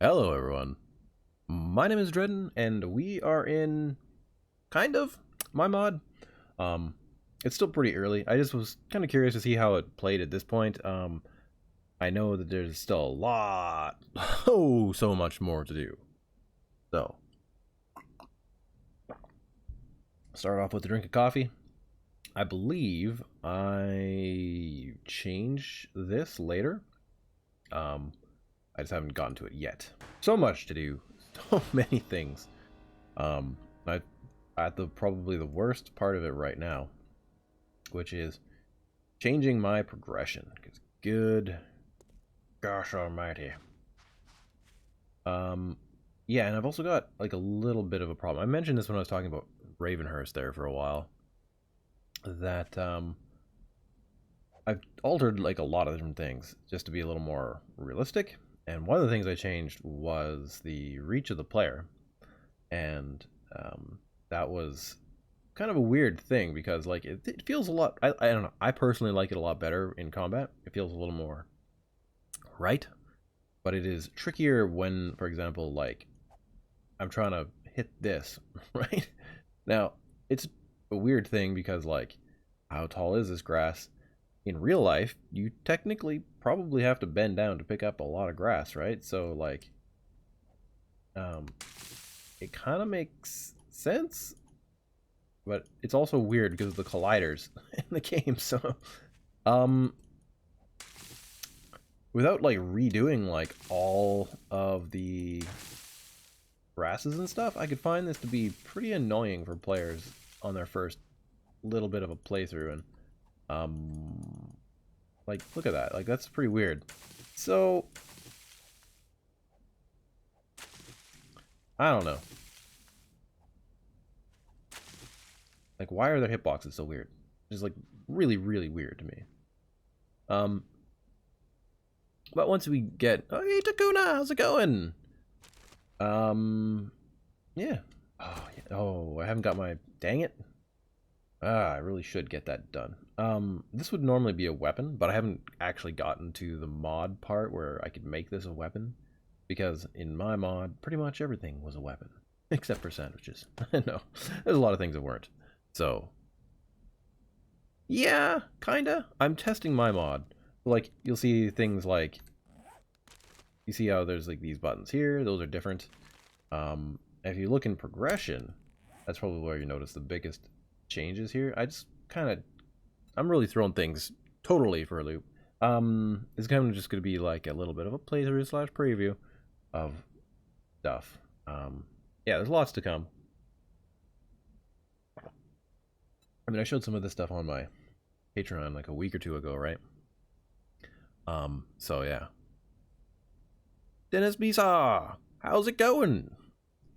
Hello everyone, my name is Adreden, and we are in, kind of, my mod. Um, it's still pretty early. I just was kind of curious to see how it played at this point. I know that there's still a lot, oh, so much more to do. So, start off with a drink of coffee. I believe I change this later. I just haven't gotten to it yet. So much to do, so many things. I at the probably the worst part of it right now, which is changing my progression. Because good gosh almighty. Yeah, and I've also got like a little bit of a problem. I mentioned this when I was talking about Ravenhearst there for a while. That I've altered like a lot of different things just to be a little more realistic. And one of the things I changed was the reach of the player, and that was kind of a weird thing because like it feels a lot. I don't know. I personally like it a lot better in combat. It feels a little more right, but it is trickier when, for example, like I'm trying to hit this right now. It's a weird thing because like how tall is this grass? In real life, you technically probably have to bend down to pick up a lot of grass, right? So like, um, it kind of makes sense, but it's also weird because of the colliders in the game. So, um, without like redoing like all of the grasses and stuff, I could find this to be pretty annoying for players on their first little bit of a playthrough. And like look at that, like that's pretty weird. So I don't know, like why are their hitboxes so weird? Just like really weird to me. um but once we get, oh hey Takuna, how's it going? um yeah. Oh, yeah. Oh, I haven't got my, dang it. I really should get that done. This would normally be a weapon, but I haven't actually gotten to the mod part where I could make this a weapon, because in my mod, pretty much everything was a weapon, except for sandwiches. No, there's a lot of things that weren't. So, yeah, kinda. I'm testing my mod. Like, you'll see things like, you see how there's like these buttons here, those are different. If you look in progression, that's probably where you notice the biggest changes here. I just kind of, I'm really throwing things totally for a loop. It's kind of just going to be like a little bit of a playthrough slash preview of stuff. Yeah, there's lots to come. I mean, I showed some of this stuff on my Patreon like a week or two ago, right? So yeah. Dennis Bisa, how's it going?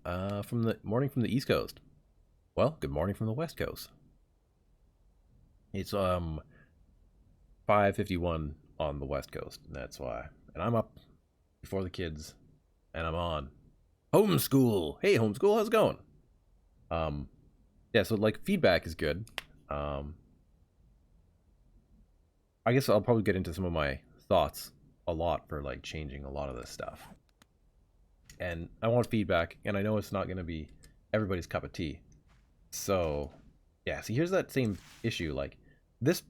From the morning from the East Coast. Well, good morning from the West Coast. It's 5:51 on the West Coast, and that's why. And I'm up before the kids, and I'm on homeschool. Hey, homeschool, how's it going? Yeah, so like feedback is good. I guess I'll probably get into some of my thoughts a lot for like changing a lot of this stuff. And I want feedback, and I know it's not going to be everybody's cup of tea. So, yeah, see, here's that same issue. Like, this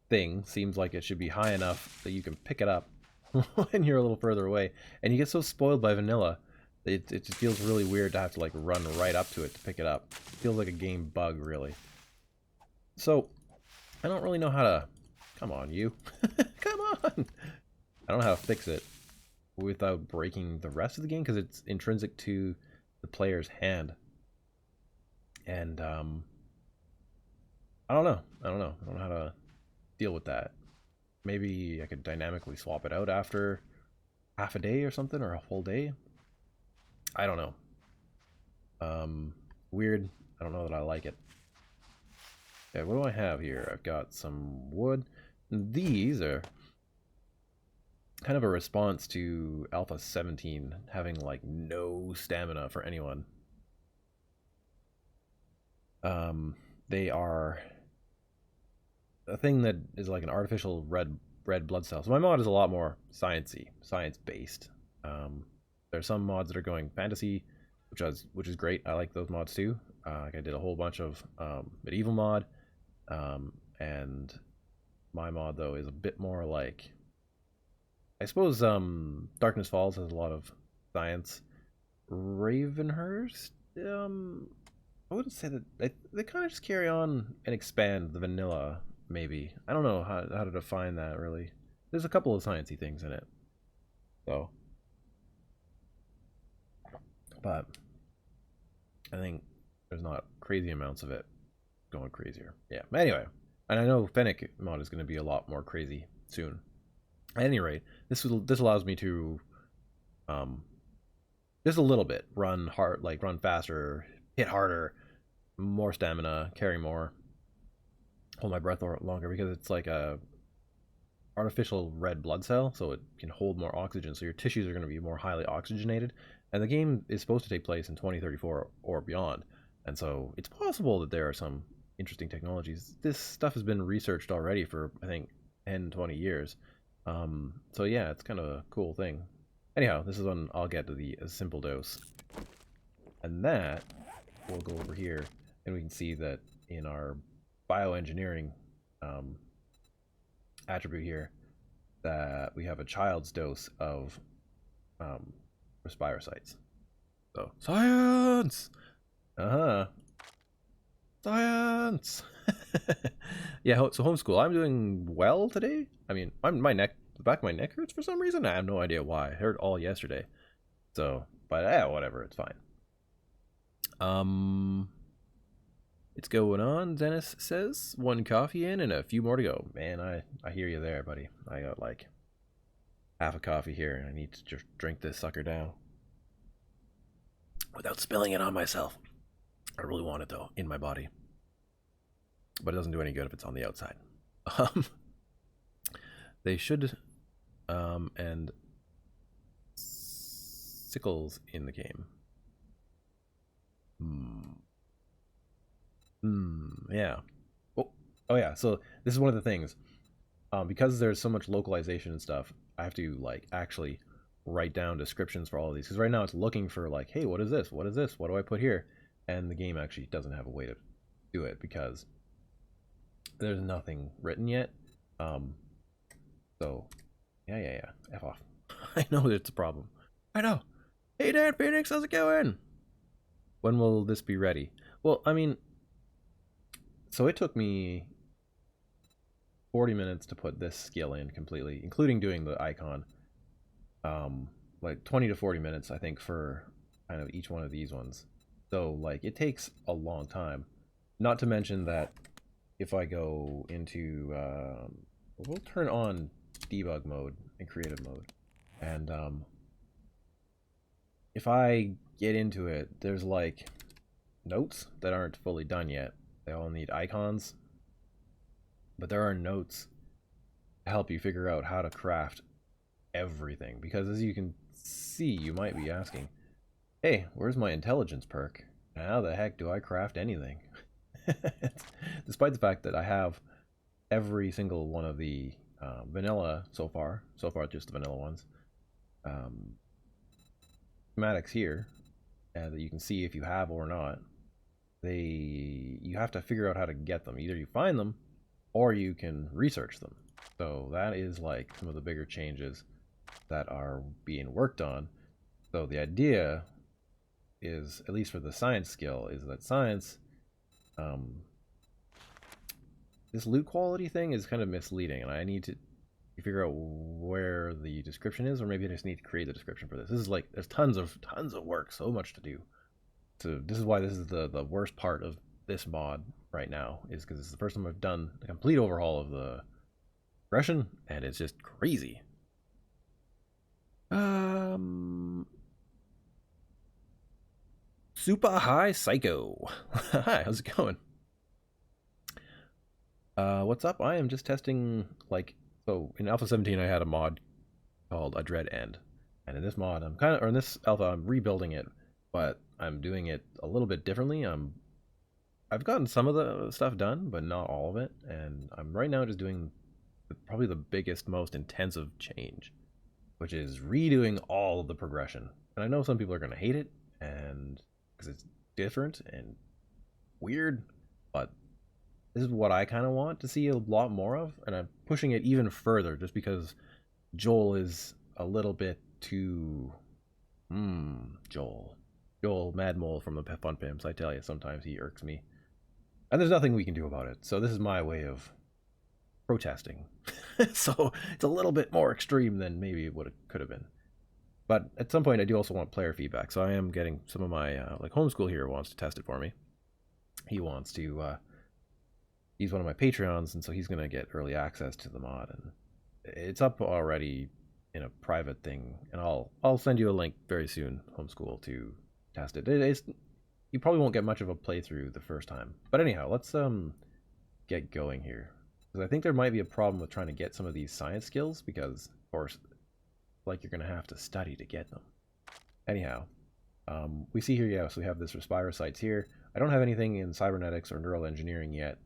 thing seems like it should be high enough that you can pick it up when you're a little further away. And you get so spoiled by vanilla, it just feels really weird to have to, like, run right up to it to pick it up. It feels like a game bug, really. So, I don't really know how to... Come on, you. Come on! I don't know how to fix it without breaking the rest of the game, because it's intrinsic to the player's hand. And I don't know. I don't know how to deal with that. Maybe I could dynamically swap it out after half a day or something, or a whole day. I don't know. Weird. I don't know that I like it. Okay, what do I have here? I've got some wood. These are kind of a response to Alpha 17 having like no stamina for anyone. They are a thing that is like an artificial red blood cell. So my mod is a lot more science based. There's some mods that are going fantasy, which is great. I like those mods too. Like I did a whole bunch of medieval mod, and my mod though is a bit more like, I suppose Darkness Falls has a lot of science. Ravenhearst, I wouldn't say that they kind of just carry on and expand the vanilla. Maybe I don't know how to define that really. There's a couple of sciencey things in it, so, but I think there's not crazy amounts of it going crazier. Yeah. Anyway, and I know Fennec mod is going to be a lot more crazy soon. At any rate, this allows me to just a little bit run hard, like run faster, hit harder, more stamina, carry more, hold my breath longer, because it's like a artificial red blood cell, so it can hold more oxygen, so your tissues are going to be more highly oxygenated. And the game is supposed to take place in 2034 or beyond, and so it's possible that there are some interesting technologies. This stuff has been researched already for, I think, 10-20 years. So yeah, it's kind of a cool thing. Anyhow, this is when I'll get to the simple dose, and that we'll go over here, and we can see that in our bioengineering attribute here, that we have a child's dose of respirocytes. So science, science. Yeah, so homeschool. I'm doing well today. I mean, the back of my neck hurts for some reason. I have no idea why. It hurt all yesterday. So, but whatever, it's fine. It's going on, Dennis says. 1 coffee in and a few more to go. Man, I hear you there, buddy. I got like half a coffee here, and I need to just drink this sucker down without spilling it on myself. I really want it though, in my body. But it doesn't do any good if it's on the outside. They should and sickles in the game. Yeah. Oh yeah, so this is one of the things. Because there's so much localization and stuff, I have to like actually write down descriptions for all of these, because right now it's looking for like, hey, what is this? What is this? What do I put here? And the game actually doesn't have a way to do it because there's nothing written yet. So yeah. F off. I know it's a problem. I know. Hey Dad Phoenix, how's it going? When will this be ready? Well, I mean, so it took me 40 minutes to put this skill in completely, including doing the icon. Like 20 to 40 minutes, I think, for kind of each one of these ones. So like it takes a long time. Not to mention that if I go into we'll turn on debug mode and creative mode, and if I get into it, there's like notes that aren't fully done yet. They all need icons, but there are notes to help you figure out how to craft everything, because as you can see, you might be asking, hey, where's my intelligence perk? How the heck do I craft anything? Despite the fact that I have every single one of the vanilla so far just the vanilla ones, schematics here, that you can see if you have or not. You have to figure out how to get them. Either you find them or you can research them. So that is like some of the bigger changes that are being worked on. So the idea is, at least for the science skill, is that science, this loot quality thing is kind of misleading, and I need to figure out where the description is, or maybe I just need to create the description for this. This is like, there's tons of work, so much to do. So this is why this is the worst part of this mod right now, is because it's the first time I've done a complete overhaul of the progression, and it's just crazy. Super High Psycho. Hi, how's it going? What's up? I am just testing, like, so in Alpha 17 I had a mod called Adreden, and in this mod in this alpha I'm rebuilding it, but I'm doing it a little bit differently. I've gotten some of the stuff done, but not all of it, and I'm right now just doing probably the biggest, most intensive change. which is redoing all of the progression. And I know some people are going to hate it, and because it's different and weird, but this is what I kind of want to see a lot more of, and I'm pushing it even further just because Joel is a little bit too... Joel. Joel, Mad Mole from the Fun Pimps, I tell you, sometimes he irks me. And there's nothing we can do about it, so this is my way of protesting. So it's a little bit more extreme than maybe it could have been. But at some point, I do also want player feedback, so I am getting some of my, like Homeschool here wants to test it for me. He wants to, he's one of my Patreons, and so he's going to get early access to the mod, and it's up already in a private thing, and I'll send you a link very soon, Homeschool, to test it. You probably won't get much of a playthrough the first time. But anyhow, let's get going here. Because I think there might be a problem with trying to get some of these science skills, because, of course, like you're going to have to study to get them. Anyhow, we see here, yes, we have this Respirocytes here. I don't have anything in cybernetics or neural engineering yet.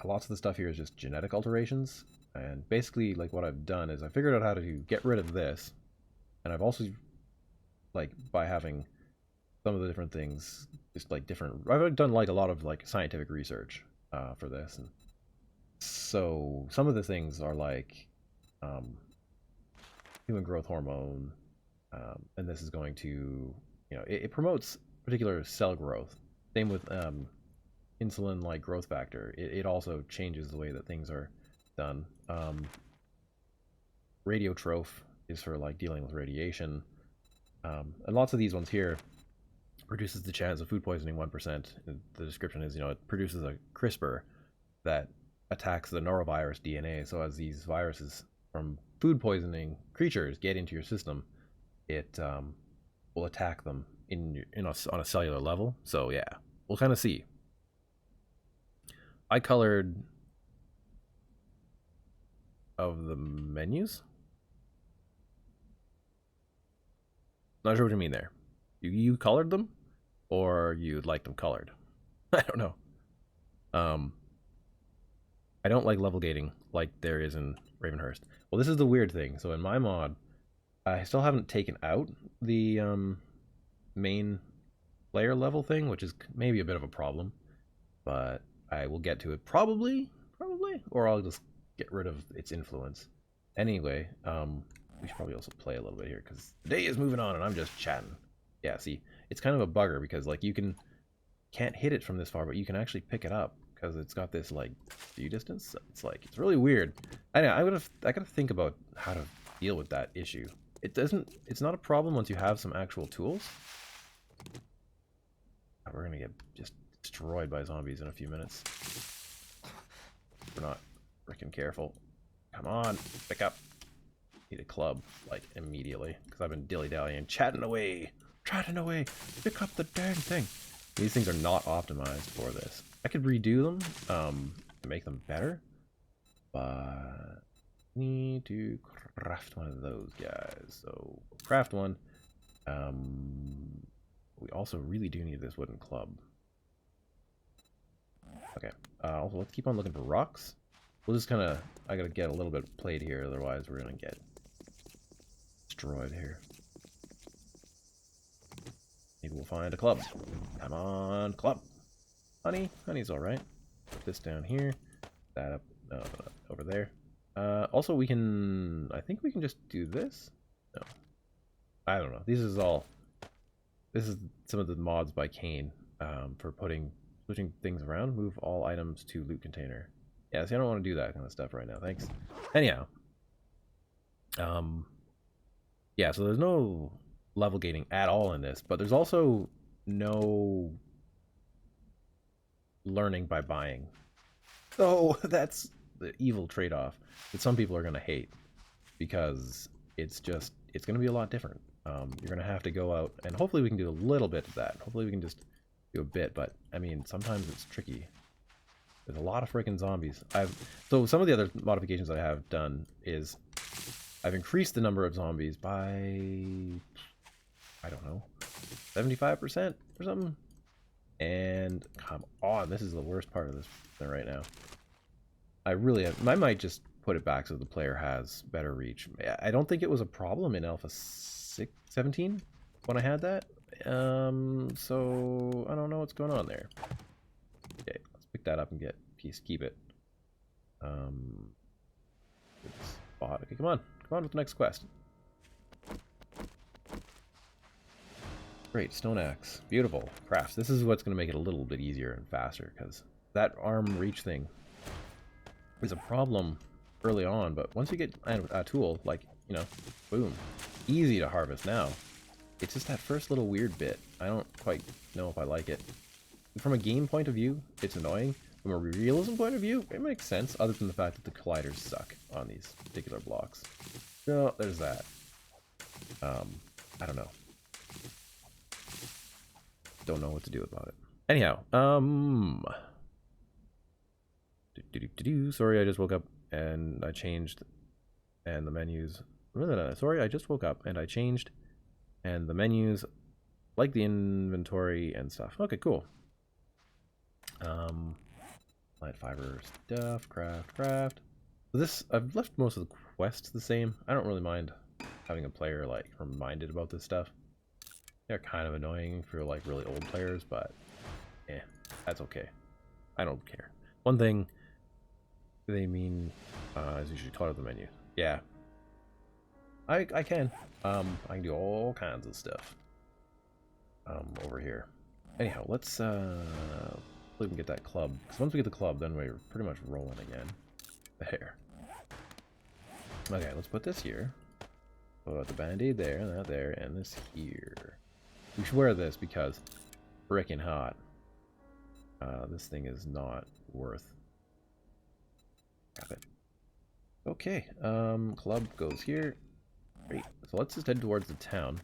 Lots of the stuff here is just genetic alterations. And basically, like, what I've done is I figured out how to get rid of this. And I've also, like, by having some of the different things, just like different, I've done like a lot of like scientific research for this, and so some of the things are like human growth hormone, and this is going to, it promotes particular cell growth. Same with insulin like growth factor. It also changes the way that things are done. Radiotroph is for like dealing with radiation, and lots of these ones here reduces the chance of food poisoning 1%. The description is, it produces a CRISPR that attacks the norovirus DNA. So as these viruses from food poisoning creatures get into your system, it will attack them on a cellular level. So yeah, we'll kind of see. I colored of the menus. Not sure what you mean there. You colored them, or you'd like them colored? I don't know. I don't like level gating like there is in Ravenhearst. Well, this is the weird thing. So in my mod, I still haven't taken out the main player level thing, which is maybe a bit of a problem, but I will get to it probably, or I'll just get rid of its influence. Anyway, we should probably also play a little bit here because the day is moving on and I'm just chatting. Yeah, see, it's kind of a bugger because like you can't hit it from this far, but you can actually pick it up because it's got this like view distance. It's really weird. I know I gotta think about how to deal with that issue. It's not a problem once you have some actual tools. We're gonna get just destroyed by zombies in a few minutes. We're not freaking careful. Come on, pick up. Need a club like immediately because I've been dilly-dallying, chatting away. Pick up the dang thing. These things are not optimized for this. I could redo them to make them better, but need to craft one of those guys. So craft one. We also really do need this wooden club. Okay. Also, let's keep on looking for rocks. We'll just I gotta get a little bit played here, otherwise we're gonna get destroyed here. Maybe we'll find a club. Come on, club. Honey's alright. Put this down here. That up, no, over there. Also I think we can just do this? No. I don't know. This is some of the mods by Kane for switching things around. Move all items to loot container. Yeah, see, I don't want to do that kind of stuff right now. Thanks. Anyhow. Yeah, so there's no level gating at all in this, but there's also no learning by buying. So that's the evil trade-off that some people are going to hate because it's going to be a lot different. You're going to have to go out, and hopefully we can do a little bit of that. Hopefully we can just do a bit, but I mean, sometimes it's tricky. There's a lot of freaking zombies. So some of the other modifications I have done is I've increased the number of zombies by, I don't know, 75% or something. And come on, this is the worst part of this thing right now. I might just put it back so the player has better reach. I don't think it was a problem in Alpha 17 when I had that. So I don't know what's going on there. Okay, let's pick that up and keep it. Good spot. Okay, come on with the next quest. Great, stone axe, beautiful crafts. This is what's going to make it a little bit easier and faster, because that arm reach thing is a problem early on, but once you get a tool, like, you know, boom, easy to harvest now. It's just that first little weird bit. I don't quite know if I like it. From a game point of view, it's annoying. From a realism point of view, it makes sense, other than the fact that the colliders suck on these particular blocks. So, there's that. I don't know. Don't know what to do about it. Anyhow, sorry, I just woke up and I changed, and the menus. Sorry, I just woke up and I changed, and the menus, like the inventory and stuff. Okay, cool. Light fiber stuff, craft. This, I've left most of the quests the same. I don't really mind having a player like reminded about this stuff. They're kind of annoying for like really old players, but that's okay. I don't care. One thing they mean is you should clutter the menu. Yeah, I can. I can do all kinds of stuff over here. Anyhow, let's we can get that club. Because once we get the club, then we're pretty much rolling again. There. Okay, let's put this here. Put the band-aid there, and that there, and this here. We should wear this because frickin' hot. This thing is not worth. Grab it. Okay, club goes here. Great. So let's just head towards the town.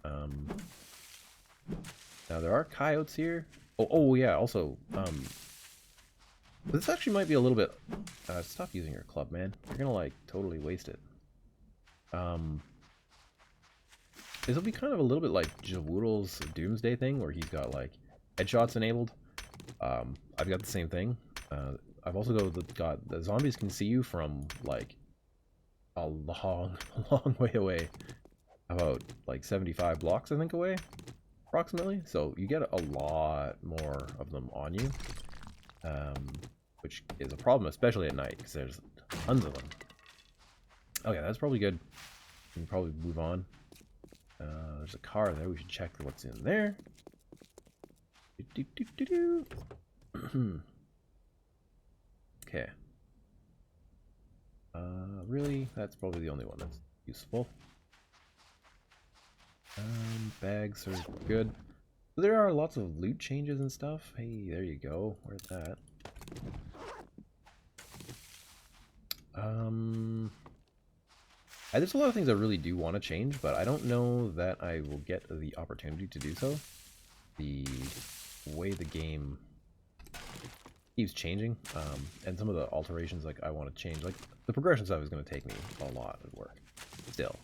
Now there are coyotes here. Oh yeah, also, this actually might be a little bit, stop using your club, man. You're gonna, like, totally waste it. This will be kind of a little bit like Jawoodle's Doomsday thing, where he's got, like, headshots enabled. I've got the same thing. I've also got the zombies can see you from, like, a long way away. About, like, 75 blocks, I think, away. Approximately, so you get a lot more of them on you, which is a problem, especially at night, because there's tons of them. Okay, that's probably good. We can probably move on. There's a car there. We should check what's in there. Okay. Really, that's probably the only one that's useful. Bags are good. There are lots of loot changes and stuff. Hey, there you go. Where's that? There's a lot of things I really do want to change, but I don't know that I will get the opportunity to do so. The way the game keeps changing, and some of the alterations like I want to change, like the progression stuff is going to take me a lot of work. Still.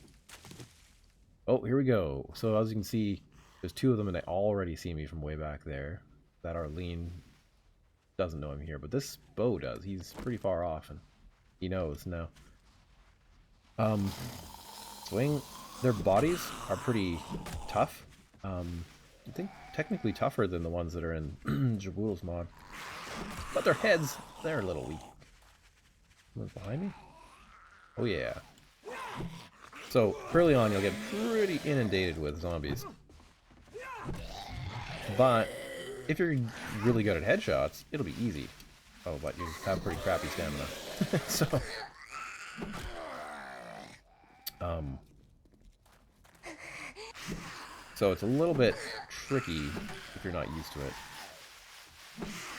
Oh, here we go. So as you can see, there's two of them, and they already see me from way back there. That Arlene doesn't know I'm here, but this Bo does. He's pretty far off, and he knows now. Swing. Their bodies are pretty tough. I think technically tougher than the ones that are in Jawoodle's mod. But their heads, they're a little weak. Someone's behind me? Oh yeah. So, early on, you'll get pretty inundated with zombies. But, if you're really good at headshots, it'll be easy. Oh, but you have pretty crappy stamina. So it's a little bit tricky if you're not used to it.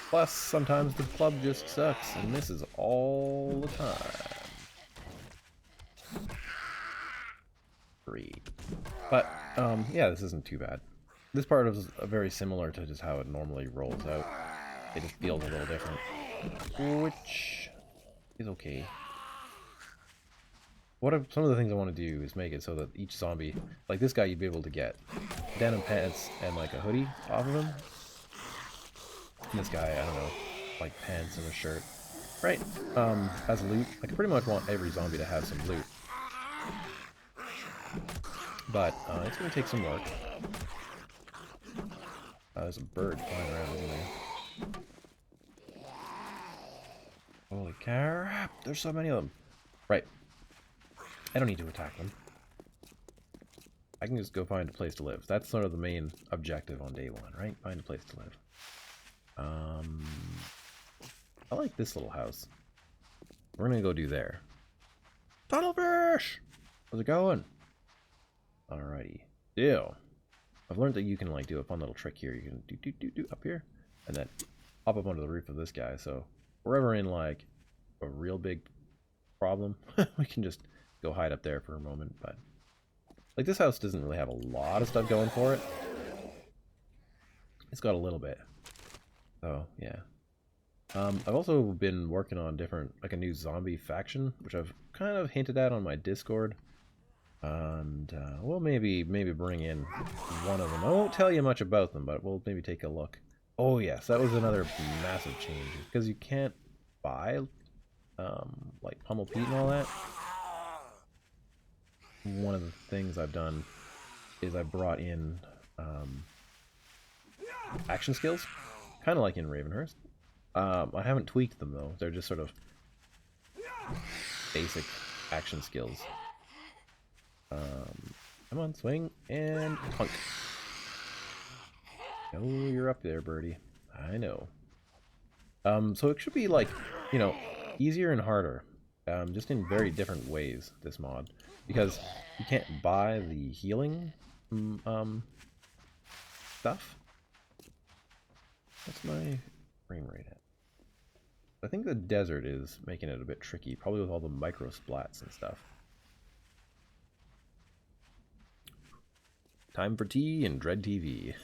Plus, sometimes the club just sucks, and this is all the time. But, yeah, this isn't too bad. This part is very similar to just how it normally rolls out. It just feels a little different, which is okay. Some of the things I want to do is make it so that each zombie, like this guy, you'd be able to get denim pants and like a hoodie off of him. And this guy, I don't know, like pants and a shirt. right? As loot. I could pretty much want every zombie to have some loot. But it's going to take some work. There's a bird flying around, isn't there? Holy crap! There's so many of them. Right. I don't need to attack them. I can just go find a place to live. That's sort of the main objective on day one, right? Find a place to live. I like this little house. We're gonna go do there. Tunnelfish! How's it going? Alrighty. Ew. I've learned that you can like do a fun little trick here. You can do up here, and then hop up onto the roof of this guy. So if we're ever in like a real big problem, we can just go hide up there for a moment. But like this house doesn't really have a lot of stuff going for it. It's got a little bit. Oh yeah. I've also been working on like a new zombie faction, which I've kind of hinted at on my Discord. And we'll maybe bring in one of them. I won't tell you much about them, but we'll maybe take a look. Oh yes, that was another massive change, because you can't buy like pummel peat and all that. One of the things I've done is I brought in action skills, kind of like in Ravenhearst. I haven't tweaked them though. They're just sort of basic action skills. Come on, swing and punk. Oh, you're up there, birdie. I know. So it should be like, you know, easier and harder, just in very different ways, this mod, because you can't buy the healing stuff. What's my frame rate at? I think the desert is making it a bit tricky, probably with all the micro splats and stuff. Time for tea and Dread TV.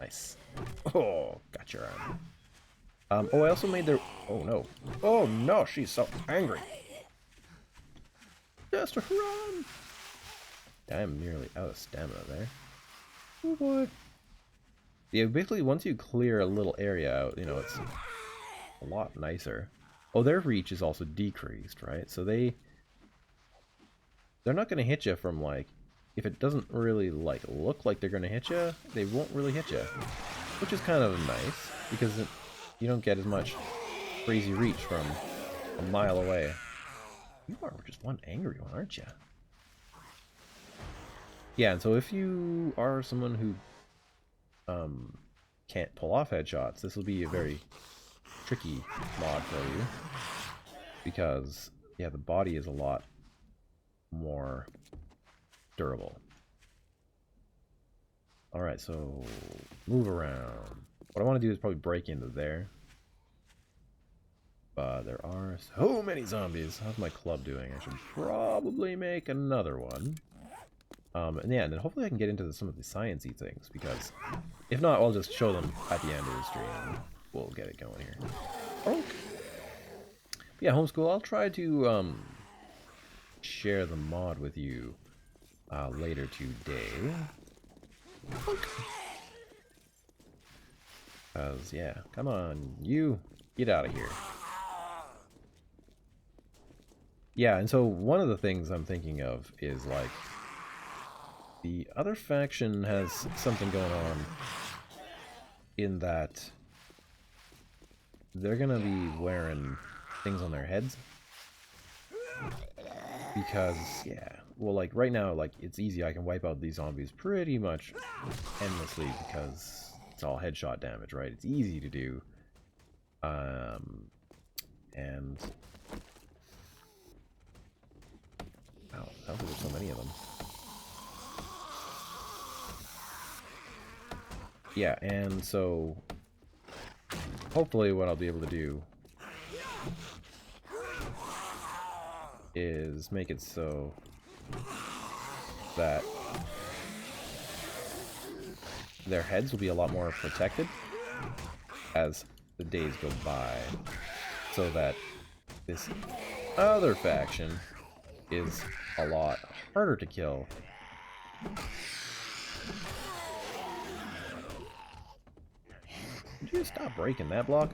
Nice. Oh, got your arm. Oh, I also made their... Oh, no. Oh, no, she's so angry. Just run! I am nearly out of stamina there. Oh, boy. Yeah, basically, once you clear a little area out, you know, it's a lot nicer. Oh, their reach is also decreased, right? So they're not going to hit you from, like... If it doesn't really like look like they're gonna hit you, they won't really hit you, which is kind of nice because you don't get as much crazy reach from a mile away. You are just one angry one, aren't you? Yeah, and so if you are someone who can't pull off headshots, this will be a very tricky mod for you because yeah, the body is a lot more durable. Alright, so move around. What I want to do is probably break into there. But there are so many zombies. How's my club doing? I should probably make another one. And yeah, and then hopefully I can get into some of the science-y things, because if not, I'll just show them at the end of the stream. We'll get it going here. Okay. Yeah, homeschool, I'll try to share the mod with you later today. Cause yeah, come on, you get out of here. Yeah, and so one of the things I'm thinking of is like the other faction has something going on in that they're gonna be wearing things on their heads. Because, yeah, well, like, right now, like, it's easy. I can wipe out these zombies pretty much endlessly because it's all headshot damage, right? It's easy to do. And... Wow, how come there's so many of them? Yeah, and so... Hopefully what I'll be able to do is make it so that their heads will be a lot more protected as the days go by, so that this other faction is a lot harder to kill. Would you stop breaking that block?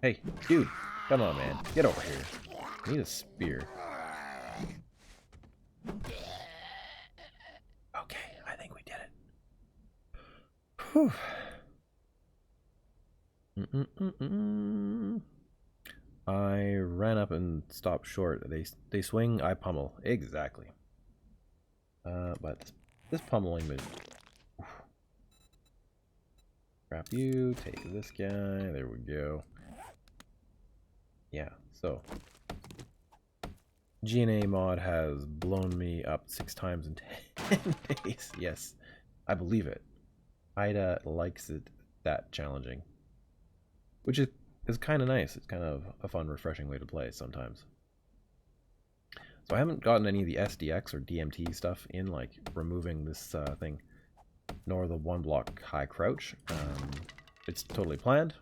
Hey, dude. Come on, man. Get over here. I need a spear. Okay, I think we did it. Whew. I ran up and stopped short. They swing, I pummel. Exactly. But this pummeling move. Grab you, take this guy. There we go. Yeah, so GNA mod has blown me up 6 times in 10 days. Yes, I believe it. Ida likes it that challenging, which is kind of nice. It's kind of a fun, refreshing way to play sometimes. So I haven't gotten any of the SDX or DMT stuff in, like removing this thing, nor the 1-block high crouch. It's totally planned.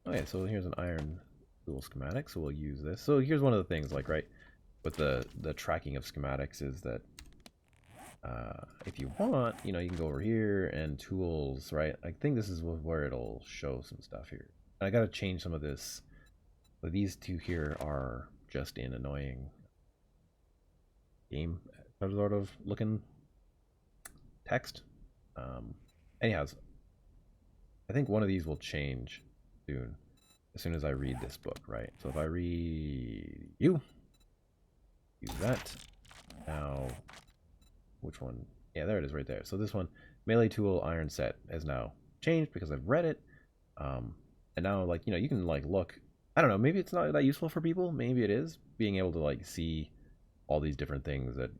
Okay, so here's an iron tool schematic, so we'll use this. So here's one of the things, like, right, with the tracking of schematics is that if you want, you know, you can go over here and tools, right? I think this is where it'll show some stuff here. I gotta change some of this. But these two here are just in annoying game sort of looking text. Anyhows, I think one of these will change soon, as soon as I read this book, right? So if I read you, use that. Now, which one? Yeah, there it is right there. So this one, melee tool iron set, has now changed because I've read it. And now, like, you know, you can, like, look. I don't know, maybe it's not that useful for people. Maybe it is, being able to, like, see all these different things that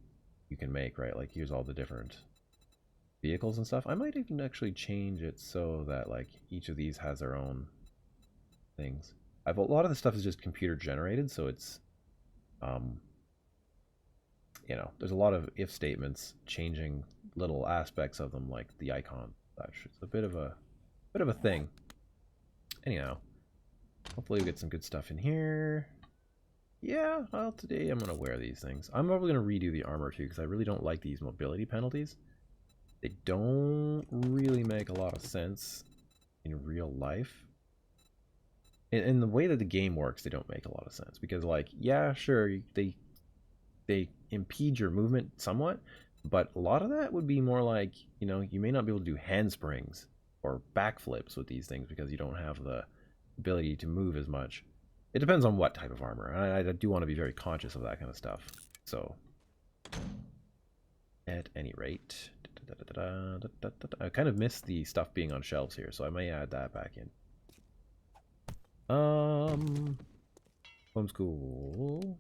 you can make, right? Like, here's all the different vehicles and stuff. I might even actually change it so that, like, each of these has their own things. A lot of the stuff is just computer generated, so it's you know, there's a lot of if statements changing little aspects of them, like the icon. It's a bit of a thing. Anyhow, hopefully we get some good stuff in here. Yeah, well, today I'm gonna wear these things. I'm probably gonna redo the armor too, because I really don't like these mobility penalties. They don't really make a lot of sense in real life. In the way that the game works, they don't make a lot of sense, because, like, yeah, sure, they impede your movement somewhat, but a lot of that would be more like, you know, you may not be able to do handsprings or backflips with these things because you don't have the ability to move as much. It depends on what type of armor. I do want to be very conscious of that kind of stuff. So, at any rate, I kind of miss the stuff being on shelves here, so I may add that back in. Homeschool.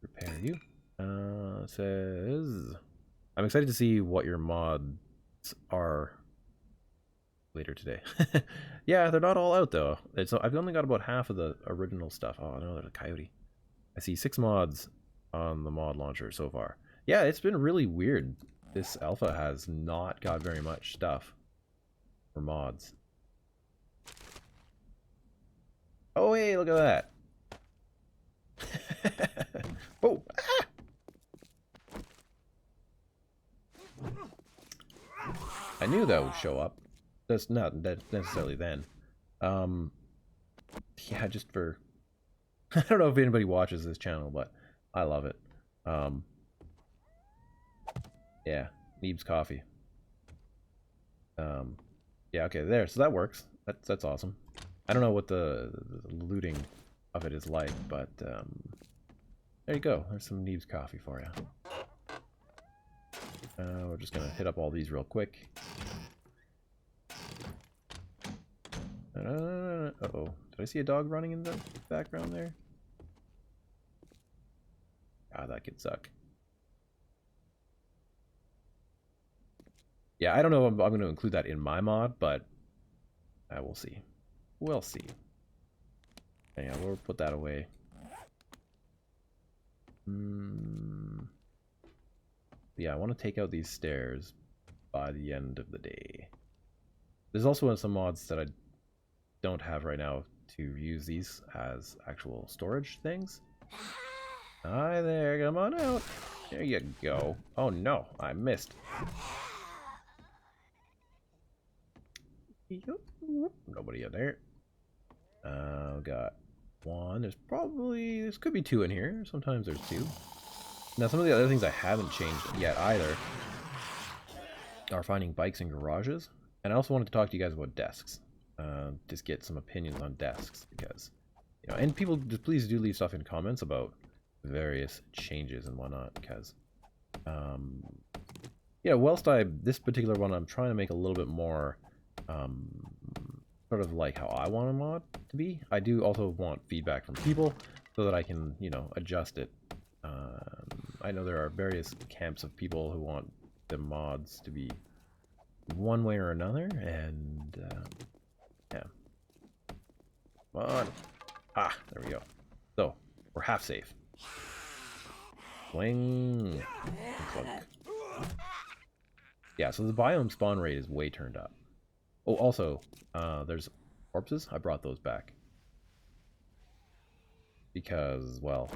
Repair you. Says, I'm excited to see what your mods are later today. Yeah, they're not all out though. I've only got about half of the original stuff. Oh no, there's a coyote. I see 6 mods on the mod launcher so far. Yeah, it's been really weird. This alpha has not got very much stuff for mods. Oh hey, look at that. Oh! Ah! I knew that would show up. That's not necessarily then. Yeah, just for... I don't know if anybody watches this channel, but I love it. Yeah, Neeb's coffee. Yeah, okay, there. So that works. That's awesome. I don't know what the looting of it is like, but there you go. There's some Neeb's coffee for you. We're just gonna hit up all these real quick. Uh-oh. Did I see a dog running in the background there? Ah, that could suck. Yeah, I don't know if I'm going to include that in my mod, but I will see. We'll see. Yeah, we'll put that away. Yeah, I want to take out these stairs by the end of the day. There's also some mods that I don't have right now to use these as actual storage things. Hi there, come on out. There you go. Oh no, I missed. Nobody in there. Got one. This could be two in here. Sometimes there's two. Now, some of the other things I haven't changed yet either are finding bikes in garages. And I also wanted to talk to you guys about desks. Just get some opinions on desks, because, you know, and people, just please do leave stuff in comments about various changes and whatnot, because, yeah, whilst this particular one, I'm trying to make a little bit more, sort of like how I want a mod to be. I do also want feedback from people so that I can, you know, adjust it. I know there are various camps of people who want the mods to be one way or another, and yeah. Come on. Ah, there we go. So, we're half safe. Swing. And clunk. Yeah, so the biome spawn rate is way turned up. Oh, also, there's corpses. I brought those back. Because, well,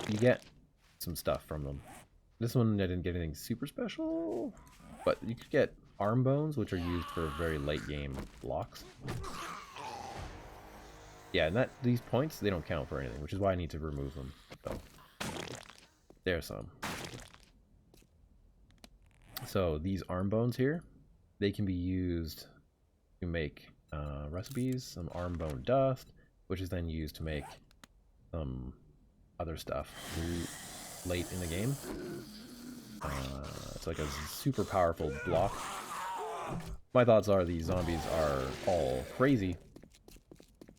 you get some stuff from them. This one, I didn't get anything super special, but you could get arm bones, which are used for very late game blocks. Yeah, and these points, they don't count for anything, which is why I need to remove them. So, there's some. So these arm bones here, they can be used to make recipes, some arm bone dust, which is then used to make some other stuff late in the game. It's like a super powerful block. My thoughts are these zombies are all crazy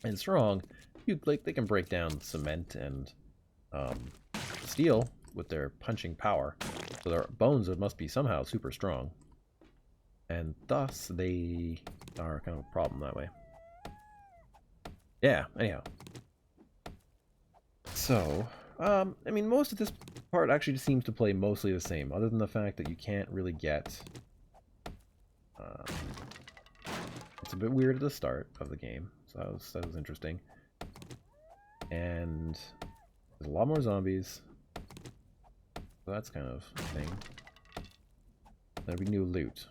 and strong. They can break down cement and steel with their punching power. So their bones must be somehow super strong. And thus they are kind of a problem that way. Yeah, anyhow. So, I mean, most of this part actually seems to play mostly the same, other than the fact that you can't really get... it's a bit weird at the start of the game, so that was interesting. And there's a lot more zombies, so that's kind of a thing. There'll be new loot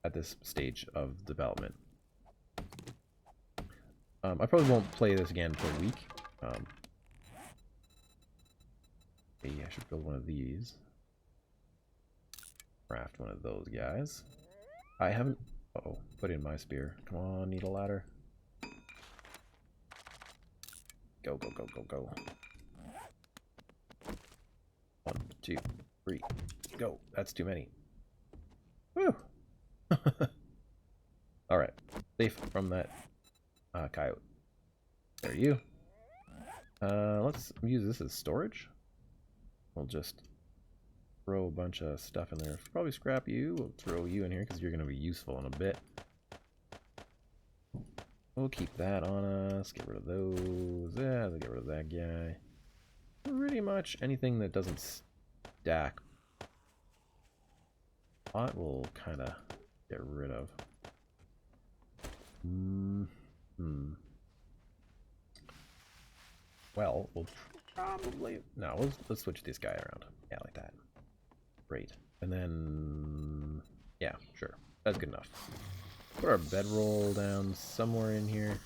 at this stage of development. I probably won't play this again for a week. Maybe I should build one of these. Craft one of those guys. I haven't... Uh-oh, put in my spear. Come on, need a ladder. Go, go, go, go, go. 1, 2, 3, go. That's too many. Woo! Alright, safe from that coyote. There you. Let's use this as storage. We'll just throw a bunch of stuff in there. Probably scrap you. We'll throw you in here because you're going to be useful in a bit. We'll keep that on us. Get rid of those. Yeah, get rid of that guy. Pretty much anything that doesn't stack, I will kind of get rid of. Well, we'll probably... No, let's switch this guy around. Yeah, like that. Great. And then... Yeah, sure. That's good enough. Put our bedroll down somewhere in here.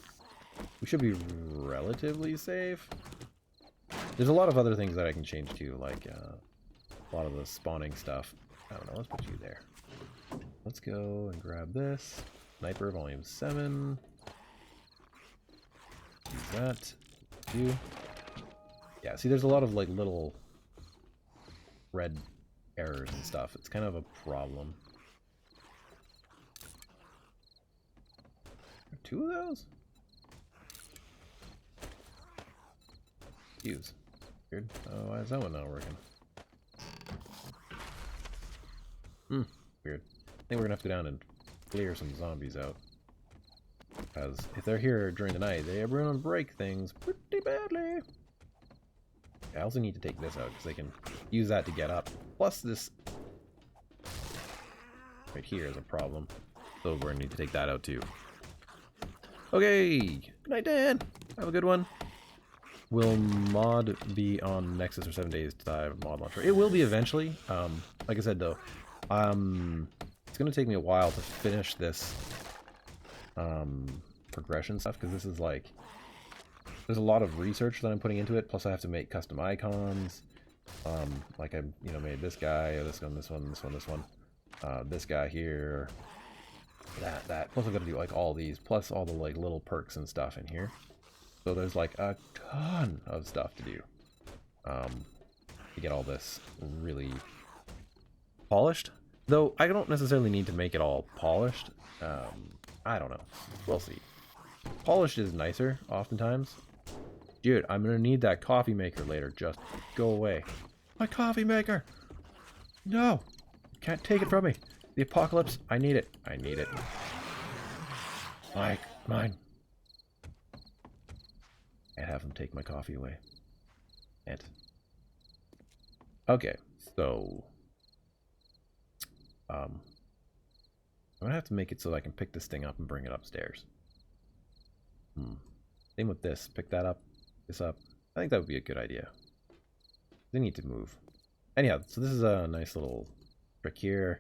We should be relatively safe. There's a lot of other things that I can change too, like a lot of the spawning stuff. I don't know, let's put you there. Let's go and grab this. Sniper volume 7. Use that. You. Yeah, see, there's a lot of like little red errors and stuff. It's kind of a problem. Two of those? Use. Weird. Oh, why is that one not working? Weird. I think we're gonna have to go down and clear some zombies out. Because if they're here during the night, they are going to break things pretty badly. I also need to take this out because they can use that to get up. Plus this right here is a problem. So we're going to need to take that out too. Okay. Good night, Dan. Have a good one. Will mod be on Nexus or 7 Days to Die mod launcher? It will be eventually. Like I said though, it's going to take me a while to finish this progression stuff, because this is like, there's a lot of research that I'm putting into it, plus I have to make custom icons. Like I, you know, made this guy, this one, this one, this one, this one, this guy here, that. Plus I've got to do like all these, plus all the like little perks and stuff in here. So there's like a ton of stuff to do. To get all this really polished. Though I don't necessarily need to make it all polished. I don't know. We'll see. Polished is nicer, oftentimes. Dude, I'm gonna need that coffee maker later. Just go away. My coffee maker! No! Can't take it from me. The apocalypse. I need it. I need it. Mike, mine. Can't have them take my coffee away. Can't. Okay, so... I'm gonna have to make it so that I can pick this thing up and bring it upstairs. Same with this. Pick that up. This up. I think that would be a good idea. They need to move. Anyhow, so this is a nice little trick here.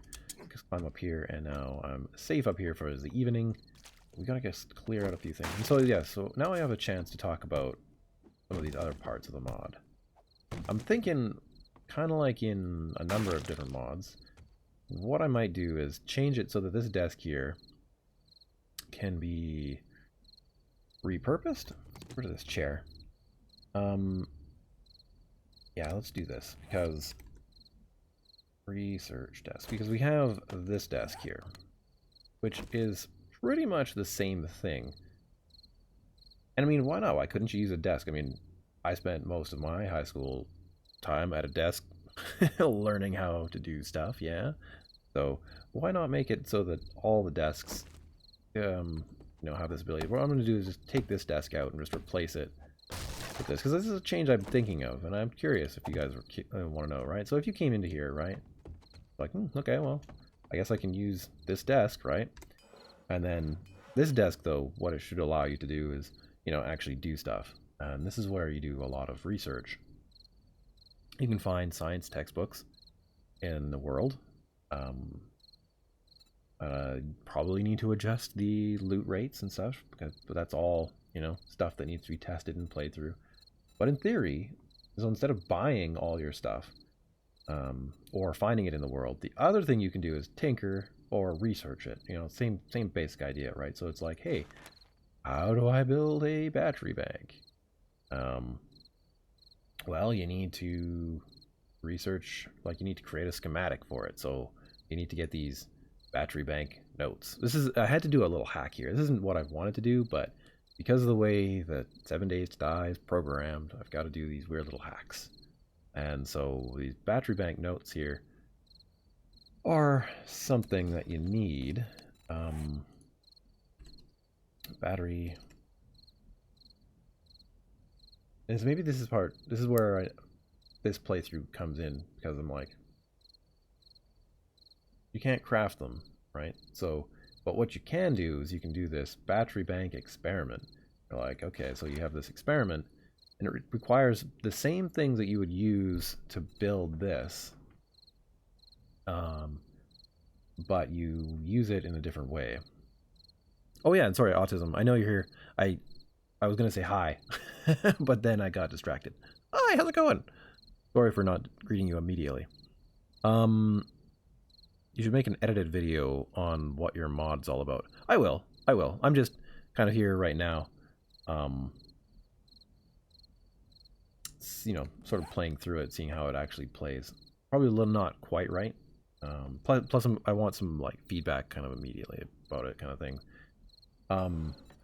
Just climb up here, and now I'm safe up here for the evening. We gotta just clear out a few things. And so yeah, so now I have a chance to talk about some of these other parts of the mod. I'm thinking, kind of like in a number of different mods, what I might do is change it so that this desk here can be repurposed. Let's get rid of this chair. Yeah, let's do this, because research desk, because we have this desk here, which is pretty much the same thing. And I mean, why not? Why couldn't you use a desk? I mean, I spent most of my high school time at a desk learning how to do stuff, yeah? So why not make it so that all the desks you know, have this ability? What I'm going to do is just take this desk out and just replace it with this, because this is a change I'm thinking of, and I'm curious if you guys want to know, right? So if you came into here, right, like, okay, well, I guess I can use this desk, right? And then this desk, though, what it should allow you to do is, you know, actually do stuff. And this is where you do a lot of research. You can find science textbooks in the world. Probably need to adjust the loot rates and stuff, but that's all, you know, stuff that needs to be tested and played through. But in theory, so instead of buying all your stuff, or finding it in the world, the other thing you can do is tinker or research it. You know, same basic idea, right? So it's like, hey, how do I build a battery bank? Well, you need to research, like you need to create a schematic for it. So you need to get these battery bank notes. I had to do a little hack here. This isn't what I wanted to do, but because of the way that 7 Days to Die is programmed, I've got to do these weird little hacks. And so these battery bank notes here are something that you need. Battery. And so maybe this is where this playthrough comes in, because I'm like, you can't craft them, right? So, but what you can do is you can do this battery bank experiment. You're like, okay, so you have this experiment, and it requires the same things that you would use to build this, but you use it in a different way. Oh yeah, and sorry, autism. I know you're here. I was gonna say hi, but then I got distracted. Hi, how's it going? Sorry for not greeting you immediately. You should make an edited video on what your mod's all about. I will. I'm just kind of here right now. You know, sort of playing through it, seeing how it actually plays. Probably a little not quite right. Plus I want some like feedback kind of immediately about it, kind of thing.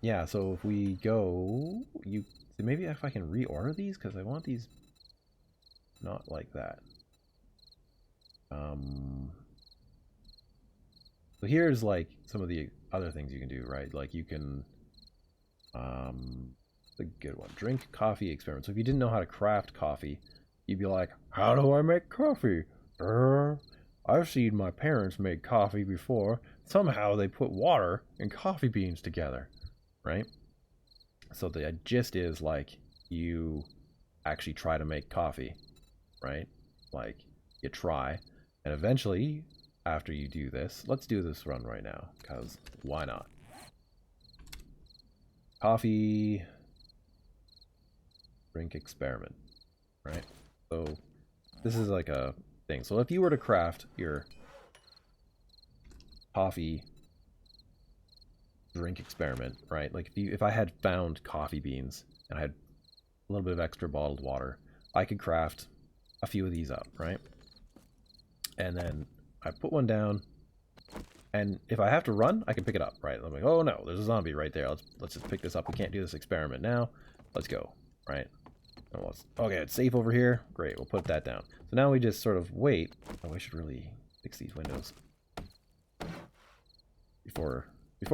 Yeah, so if we go, maybe if I can reorder these, because I want these not like that. So here's like some of the other things you can do, right? Like you can, the good one, drink coffee experiment. So if you didn't know how to craft coffee, you'd be like, how do I make coffee? I've seen my parents make coffee before. Somehow they put water and coffee beans together, right? So the gist is like you actually try to make coffee, right? Like you try, and eventually after you do this, let's do this run right now, because why not? Coffee drink experiment, right? So this is like a thing. So if you were to craft your coffee drink experiment, right? Like if I had found coffee beans and I had a little bit of extra bottled water, I could craft a few of these up, right? And then I put one down, and if I have to run, I can pick it up, right? I'm like, oh no, there's a zombie right there. Let's just pick this up. We can't do this experiment now. Let's go, right? Okay, it's safe over here. Great, we'll put that down. So now we just sort of wait. Oh, I should really fix these windows before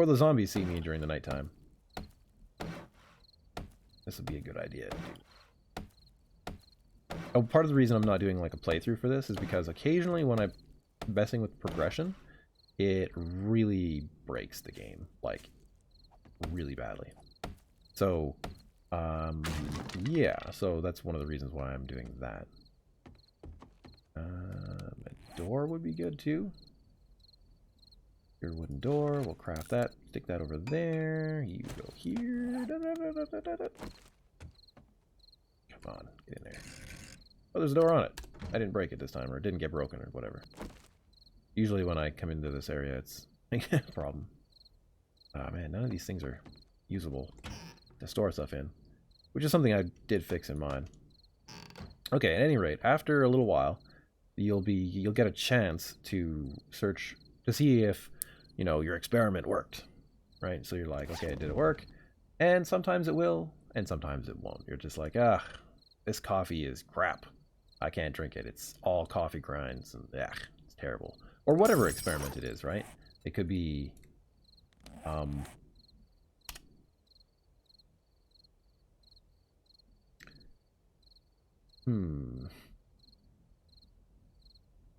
the zombies see me during the nighttime. This would be a good idea to do. Oh, part of the reason I'm not doing like a playthrough for this is because occasionally when I'm messing with progression, it really breaks the game, like really badly. So, yeah, so that's one of the reasons why I'm doing that. A door would be good too. Your wooden door, we'll craft that, stick that over there, you go here. Come on, get in there. Oh, there's a door on it. I didn't break it this time, or it didn't get broken, or whatever. Usually when I come into this area, it's a problem. Oh man, none of these things are usable to store stuff in, which is something I did fix in mine. Okay, at any rate, after a little while, you'll get a chance to search to see if, you know, your experiment worked, right? So you're like, okay, did it work? And sometimes it will, and sometimes it won't. You're just like, ah, this coffee is crap. I can't drink it. It's all coffee grinds, and it's terrible. Or whatever experiment it is, right? It could be,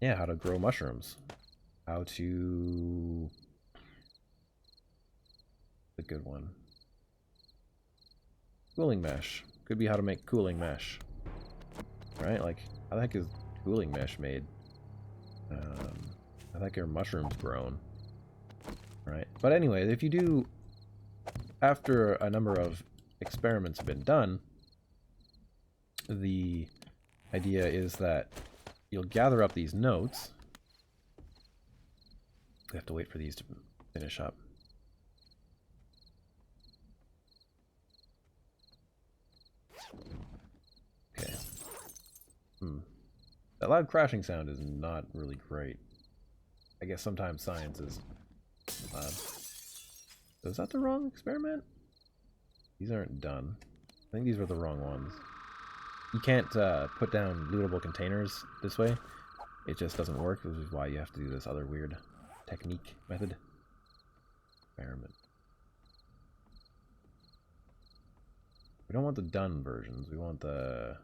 yeah, how to grow mushrooms. How to... a good one. Cooling mesh. Could be how to make cooling mesh. Right? Like, how the heck is cooling mesh made? I think are mushrooms grown. Right? But anyway, if you do... after a number of experiments have been done, the idea is that you'll gather up these notes. We have to wait for these to finish up. Okay. That loud crashing sound is not really great. I guess sometimes science is loud. Is that the wrong experiment? These aren't done. I think these were the wrong ones. You can't put down lootable containers this way. It just doesn't work, which is why you have to do this other weird technique method. Experiment. We don't want the done versions. We want the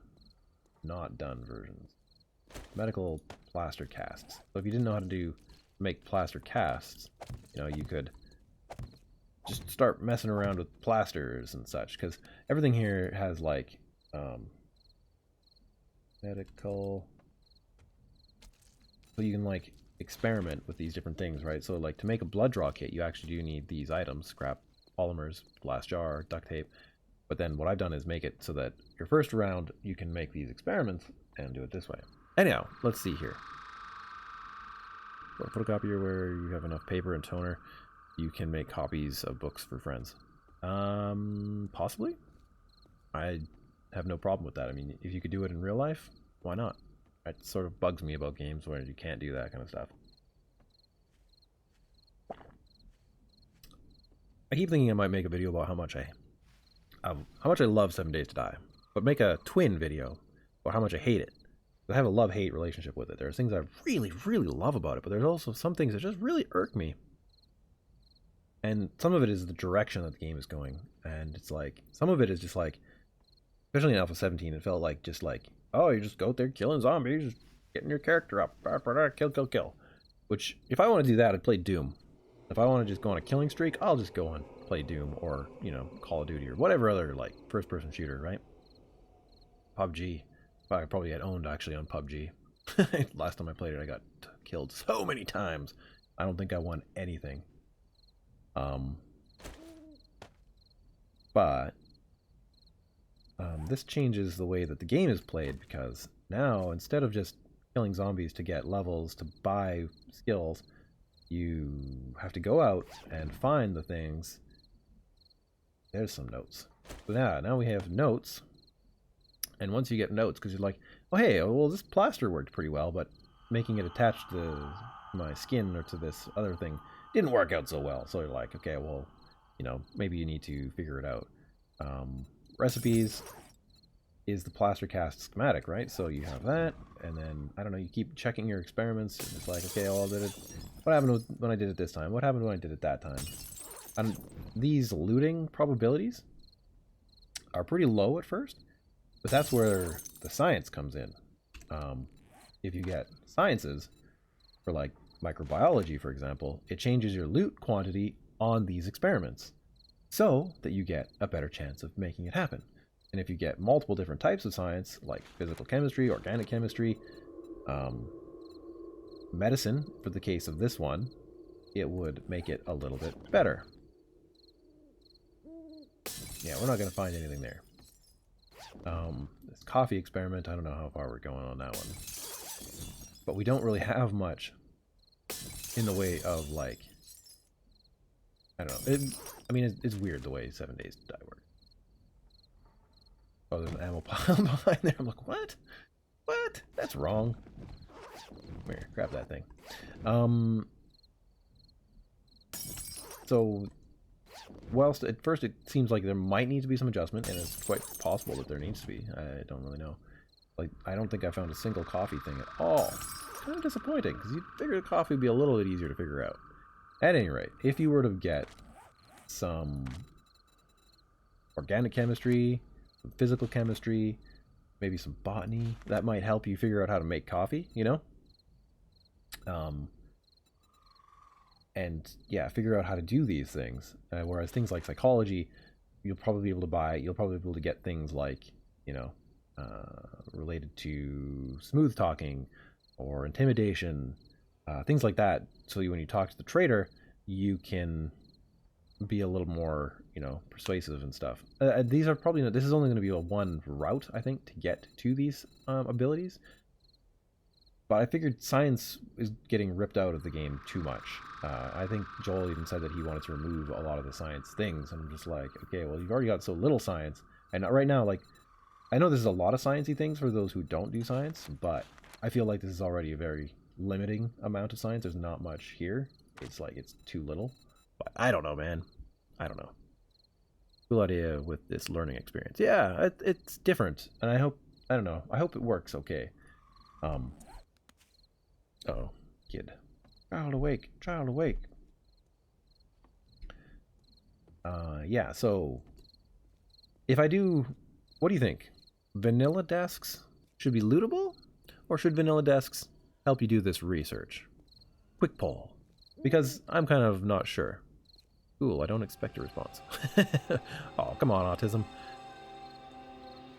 not done versions. Medical plaster casts. So if you didn't know how to make plaster casts, you know, you could just start messing around with plasters and such, because everything here has like medical, so you can like experiment with these different things, right? So like to make a blood draw kit, you actually do need these items: scrap polymers, glass jar, duct tape. But then what I've done is make it so that your first round you can make these experiments and do it this way. Anyhow, let's see here. For a photocopier where you have enough paper and toner, you can make copies of books for friends. Possibly. I have no problem with that. I mean, if you could do it in real life, why not? It sort of bugs me about games where you can't do that kind of stuff. I keep thinking I might make a video about how much I love 7 Days to Die, but make a twin video about how much I hate it. I have a love-hate relationship with it. There's things I really, really love about it, but there's also some things that just really irk me. And some of it is the direction that the game is going, and it's like, some of it is just like, especially in Alpha 17, it felt like, just like, oh, you just go out there killing zombies, just getting your character up, kill, kill, kill. Which, if I want to do that, I'd play Doom. If I want to just go on a killing streak, I'll just go and play Doom, or, you know, Call of Duty, or whatever other, like, first-person shooter, right? PUBG. I probably get owned, actually, on PUBG. Last time I played it, I got killed so many times. I don't think I won anything. But this changes the way that the game is played, because now, instead of just killing zombies to get levels, to buy skills, you have to go out and find the things. There's some notes. So now we have notes. And once you get notes, because you're like, oh hey, well this plaster worked pretty well, but making it attached to my skin or to this other thing didn't work out so well. So you're like, okay, well, you know, maybe you need to figure it out. Recipes is the plaster cast schematic, right? So you have that, and then, I don't know, you keep checking your experiments, and it's like, okay, well, what happened when I did it this time? What happened when I did it that time? And these looting probabilities are pretty low at first, but that's where the science comes in. If you get sciences, for like microbiology, for example, it changes your loot quantity on these experiments so that you get a better chance of making it happen. And if you get multiple different types of science, like physical chemistry, organic chemistry, medicine, for the case of this one, it would make it a little bit better. Yeah, we're not going to find anything there. This coffee experiment, I don't know how far we're going on that one. But we don't really have much in the way of, like, I don't know. I mean, it's weird the way 7 days to die work. Oh, there's an ammo pile behind there. I'm like, what? What? That's wrong. Come here, grab that thing. So, whilst at first it seems like there might need to be some adjustment, and it's quite possible that there needs to be. I don't really know. Like, I don't think I found a single coffee thing at all. It's kind of disappointing, because you'd figure the coffee would be a little bit easier to figure out. At any rate, if you were to get some organic chemistry, some physical chemistry, maybe some botany, that might help you figure out how to make coffee, you know? And yeah, figure out how to do these things. Whereas things like psychology, you'll probably be able to get things like, you know, related to smooth talking or intimidation, things like that. So when you talk to the trader, you can be a little more, you know, persuasive and stuff. These are probably this is only going to be a one route, I think, to get to these abilities. But I figured science is getting ripped out of the game too much. I think Joel even said that he wanted to remove a lot of the science things. And I'm just like, okay, well, you've already got so little science. And right now, like, I know this is a lot of sciencey things for those who don't do science, but I feel like this is already a very limiting amount of science. There's not much here. It's like, it's too little. But I don't know, man. I don't know. Cool idea with this learning experience. Yeah, it's different. And I don't know, I hope it works okay. Uh-oh, kid. Child awake, child awake. Yeah, so if I do, what do you think? Vanilla desks should be lootable? Or should vanilla desks help you do this research? Quick poll. Because I'm kind of not sure. Cool, I don't expect a response. Oh, come on, autism.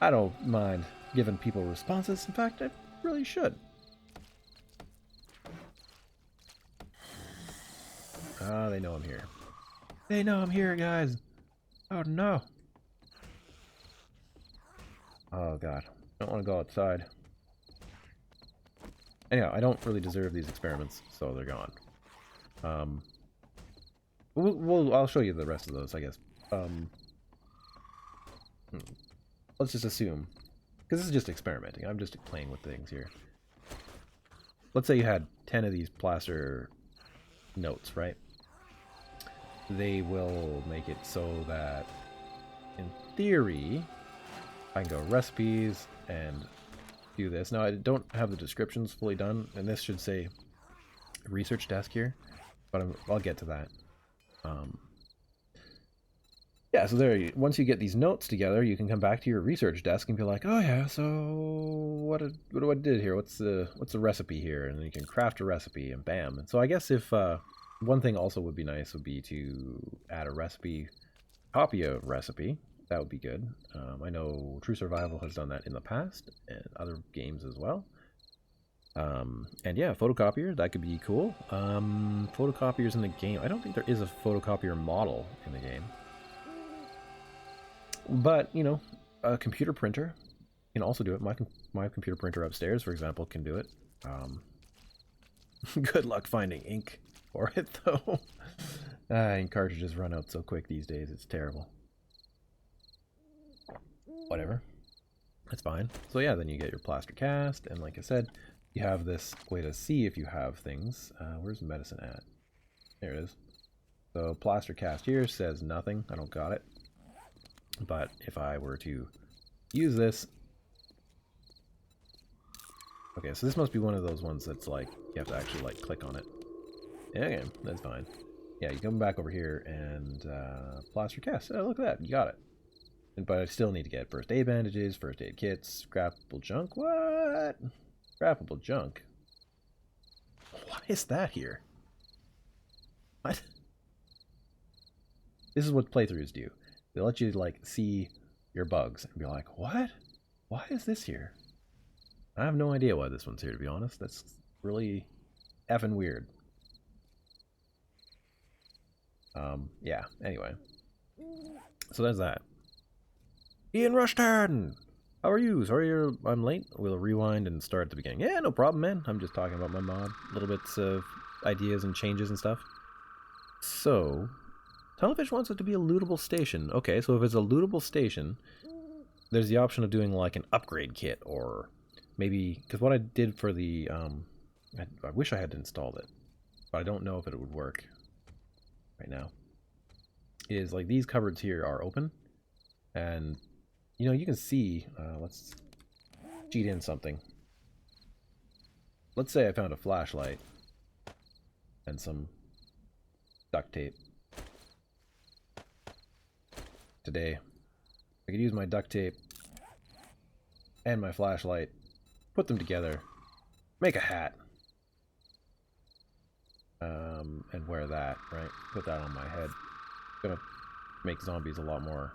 I don't mind giving people responses. In fact, I really should. Ah, they know I'm here. They know I'm here, guys. Oh, no. Oh, God. I don't want to go outside. Anyhow, I don't really deserve these experiments, so they're gone. I'll show you the rest of those, I guess. Let's just assume, because this is just experimenting. I'm just playing with things here. Let's say you had 10 of these plaster notes, right? They will make it so that, in theory, I can go recipes and do this. Now, I don't have the descriptions fully done, and this should say research desk here, but I'll get to that. Yeah, so there. Once you get these notes together, you can come back to your research desk and be like, "Oh yeah, so what do I did here? What's the recipe here?" And then you can craft a recipe, and bam. And so I guess if one thing also would be nice would be to add a recipe, copy a recipe. That would be good. I know True Survival has done that in the past, and other games as well. And yeah, photocopier, that could be cool. Photocopiers in the game. I don't think there is a photocopier model in the game. But, you know, a computer printer can also do it. My computer printer upstairs, for example, can do it. Good luck finding ink for it, though. Ink cartridges run out so quick these days, it's terrible. Whatever. That's fine. So yeah, then you get your plaster cast, and like I said, you have this way to see if you have things. Where's medicine at? There it is. So plaster cast here says nothing. I don't got it. But if I were to use this... Okay, so this must be one of those ones that's like, you have to actually like click on it. Yeah, okay, that's fine. Yeah, you come back over here and plaster cast. Oh, look at that, you got it. But I still need to get first aid bandages, first aid kits, scrappable junk. What? Scrappable junk? Why is that here? What? This is what playthroughs do. They let you like see your bugs and be like, what? Why is this here? I have no idea why this one's here, to be honest. That's really effing weird. Yeah, anyway. So there's that. Ian Rushton! How are you? Sorry I'm late. We'll rewind and start at the beginning. Yeah, no problem, man. I'm just talking about my mod. Little bits of ideas and changes and stuff. So, Tunnelfish wants it to be a lootable station. Okay, so if it's a lootable station, there's the option of doing like an upgrade kit, or maybe... Because what I did for the... I wish I had installed it, but I don't know if it would work right now. Is like these cupboards here are open, and you know, you can see, let's cheat in something. Let's say I found a flashlight and some duct tape. Today, I could use my duct tape and my flashlight, put them together, make a hat, and wear that, right? Put that on my head. Gonna make zombies a lot more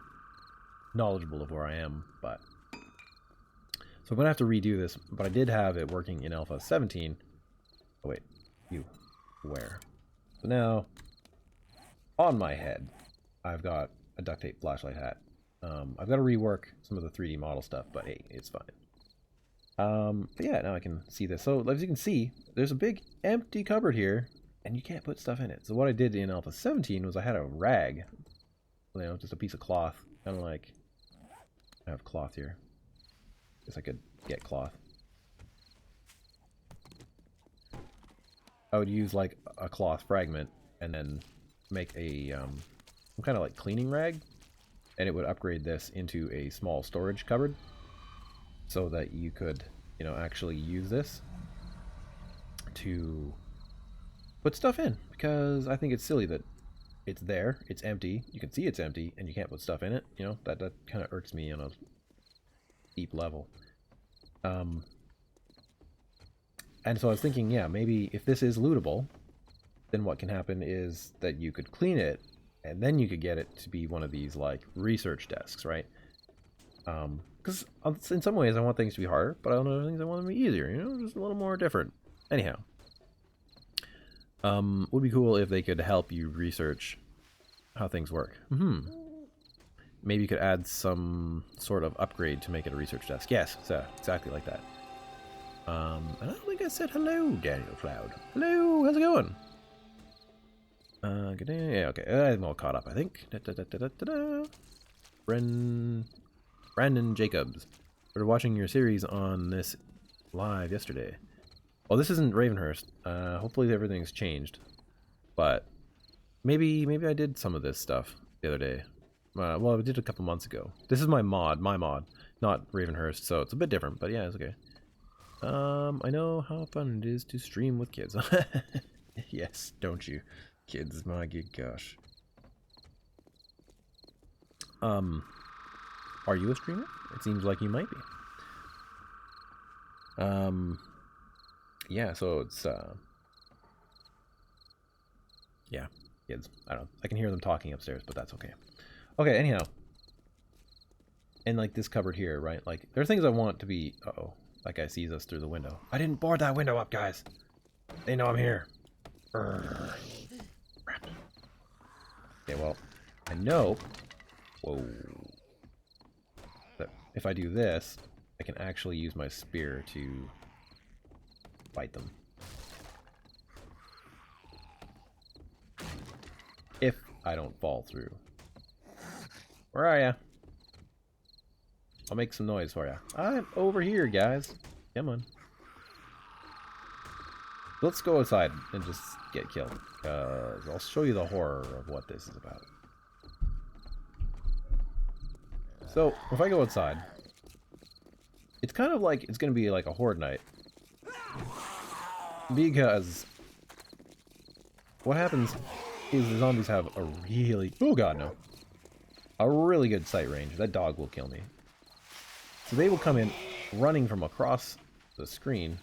knowledgeable of where I am, but... So I'm gonna have to redo this, but I did have it working in Alpha 17. Oh wait, where? So now, on my head, I've got a duct tape flashlight hat. I've got to rework some of the 3D model stuff, but hey, it's fine. But yeah, now I can see this. So as you can see, there's a big empty cupboard here, and you can't put stuff in it. So what I did in Alpha 17 was I had a rag, you know, just a piece of cloth, kind of like... I have cloth here. Guess I could get cloth. I would use like a cloth fragment and then make a some kind of like cleaning rag, and it would upgrade this into a small storage cupboard so that you could, you know, actually use this to put stuff in, because I think it's silly that it's there, it's empty, you can see it's empty, and you can't put stuff in it, you know, that kind of irks me on a deep level. And so I was thinking, yeah, maybe if this is lootable, then what can happen is that you could clean it, and then you could get it to be one of these, like, research desks, right? Because in some ways I want things to be harder, but on other things I want them to be easier, you know, just a little more different. Anyhow. Would be cool if they could help you research how things work. Maybe you could add some sort of upgrade to make it a research desk. Yes, so exactly like that. I don't think I said hello, Daniel Cloud. Hello, how's it going? Good day. Yeah, okay. I'm all caught up, I think. Brandon Jacobs. Started watching your series on this live yesterday. Well, this isn't Ravenhearst. Hopefully everything's changed. But maybe I did some of this stuff the other day. Well, I did a couple months ago. This is my mod, not Ravenhearst, so it's a bit different, but yeah, it's okay. I know how fun it is to stream with kids. Yes, don't you? Kids, my good gosh. Are you a streamer? It seems like you might be. Yeah, so it's, yeah, kids. I don't know. I can hear them talking upstairs, but that's okay. Okay, anyhow. And like this cupboard here, right? Like, there are things I want to be... Uh-oh. That guy sees us through the window. I didn't board that window up, guys. They know I'm here. Crap. Okay, well, I know... Whoa. if I do this, I can actually use my spear to fight them. If I don't fall through. Where are ya? I'll make some noise for ya. I'm over here, guys. Come on. Let's go outside and just get killed. I'll show you the horror of what this is about. So, if I go outside, it's kind of like it's going to be like a horde night. Because what happens is the zombies have a really... Oh god, no. A really good sight range. That dog will kill me. So they will come in running from across the screen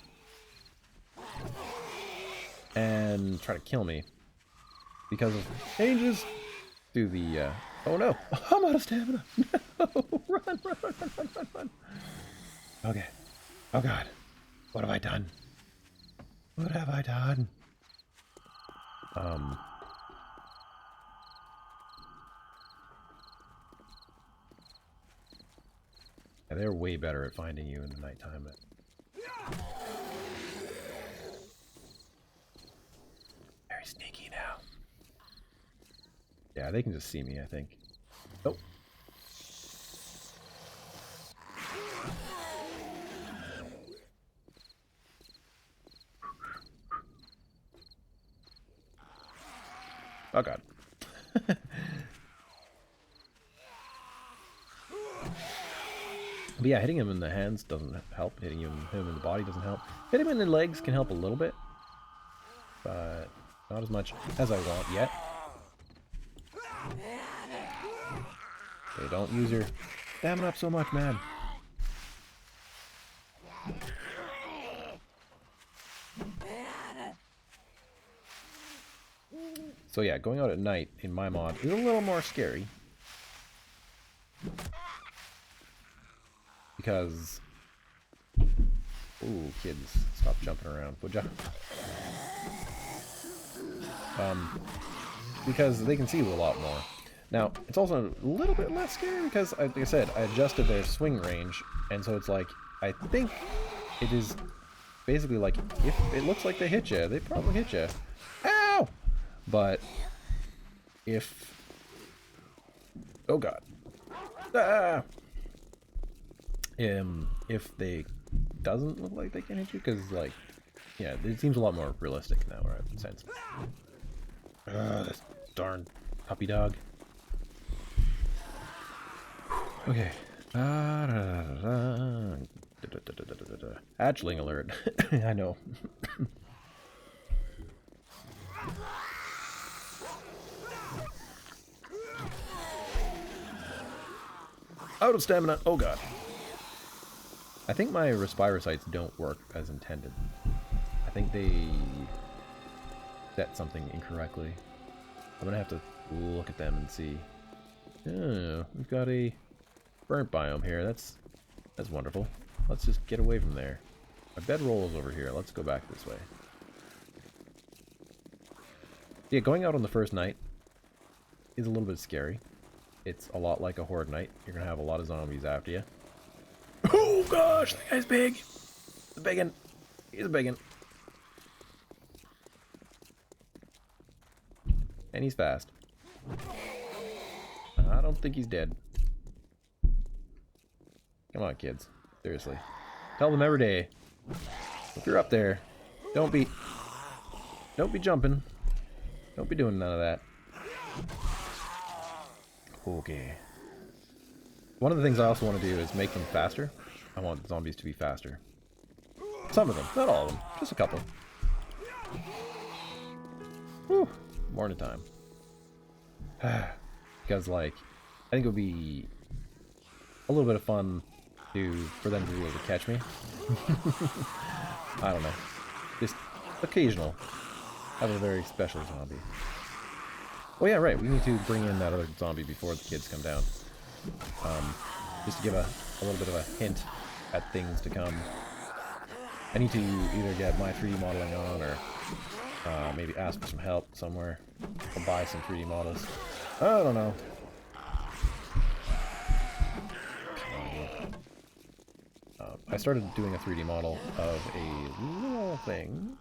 and try to kill me because of changes to the... Oh no! I'm out of stamina! No! Run, run, run, run, run, run! Okay. Oh god. What have I done? What have I done? Yeah, they're way better at finding you in the nighttime. Very sneaky now. Yeah, they can just see me, I think. Oh. Oh god. But yeah, hitting him in the hands doesn't help. Hitting him in the body doesn't help. Hitting him in the legs can help a little bit. But not as much as I want yet. Okay, don't use your stamina up so much, man. So yeah, going out at night in my mod is a little more scary. Because... Ooh, kids, stop jumping around, would ya? Because they can see you a lot more. Now, it's also a little bit less scary because, like I said, I adjusted their swing range, and so it's like, I think it is basically like, if it looks like they hit you, they probably hit you. Ow! But, if... Oh god. Ah! If they doesn't look like they can hit you, because, like, yeah, it seems a lot more realistic now, right, in a sense. This darn puppy dog. Okay. Hatchling alert. I know. Out of stamina. Oh god. I think my respire sights don't work as intended. I think they set something incorrectly. I'm gonna have to look at them and see. Oh, we've got a burnt biome here. That's wonderful. Let's just get away from there. My bedroll is over here. Let's go back this way. Yeah, going out on the first night is a little bit scary. It's a lot like a horde night. You're gonna have a lot of zombies after you. Oh gosh, that guy's big. He's biggin'. He's biggin'. And he's fast. I don't think he's dead. Come on, kids. Seriously. Tell them every day. If you're up there, don't be jumping. Don't be doing none of that. Okay. One of the things I also want to do is make them faster. I want the zombies to be faster. Some of them, not all of them, just a couple. Whew, morning time. Because, like, I think it would be a little bit of fun for them to be able to catch me. I don't know. Just occasional. Have a very special zombie. Oh yeah, right, we need to bring in that other zombie before the kids come down. Just to give a little bit of a hint at things to come. I need to either get my 3D modeling on or maybe ask for some help somewhere. Or buy some 3D models. I don't know. I started doing a 3D model of a little thing.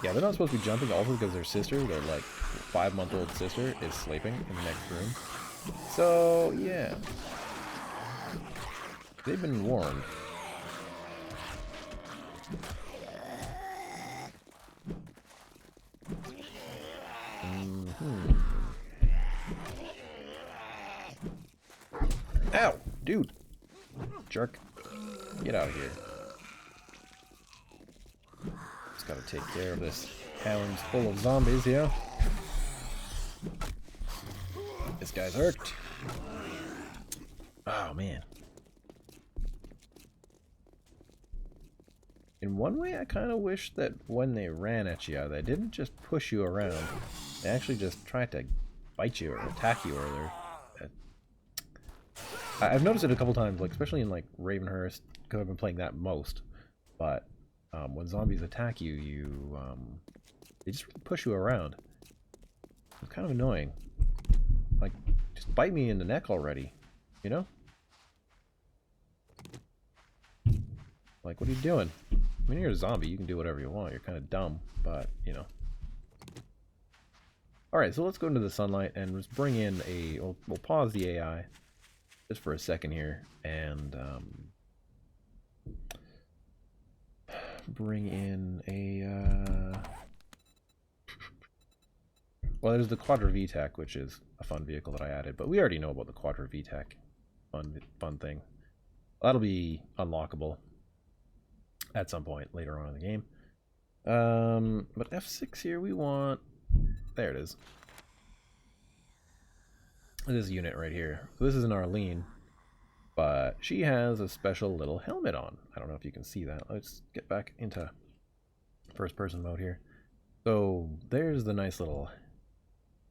Yeah, they're not supposed to be jumping also because their sister, their like 5-month-old sister, is sleeping in the next room. So, yeah. They've been warned. Ow! Dude! Jerk. Get out of here. Just gotta take care of this hound full of zombies here. This guy's hurt. Oh, man. In one way, I kind of wish that when they ran at you, they didn't just push you around. They actually just tried to bite you or attack you, or they're... I've noticed it a couple times, like especially in like Ravenhearst, because I've been playing that most. But when zombies attack you, they just push you around. It's kind of annoying. Like, just bite me in the neck already, you know? Like, what are you doing? I mean, you're a zombie, you can do whatever you want. You're kind of dumb, but, you know. Alright, so let's go into the sunlight and just bring in a... We'll pause the AI just for a second here, and bring in a... Well, there's the Quadra VTEC, which is a fun vehicle that I added, but we already know about the Quadra VTEC. Fun thing. That'll be unlockable at some point later on in the game. But F6 here, we want... There it is. This unit right here. So this isn't Arlene, but she has a special little helmet on. I don't know if you can see that. Let's get back into first-person mode here. So there's the nice little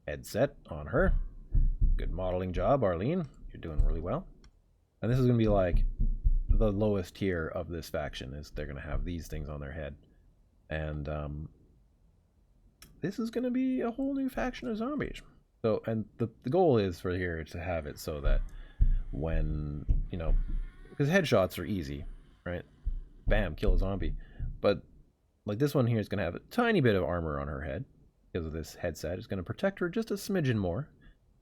headset on her. Good modeling job, Arlene. You're doing really well. And this is going to be like the lowest tier of this faction, is they're going to have these things on their head. And this is going to be a whole new faction of zombies. So, and the goal is for here to have it so that when, you know, because headshots are easy, right? Bam, kill a zombie. But like this one here is going to have a tiny bit of armor on her head because of this headset. It's going to protect her just a smidgen more.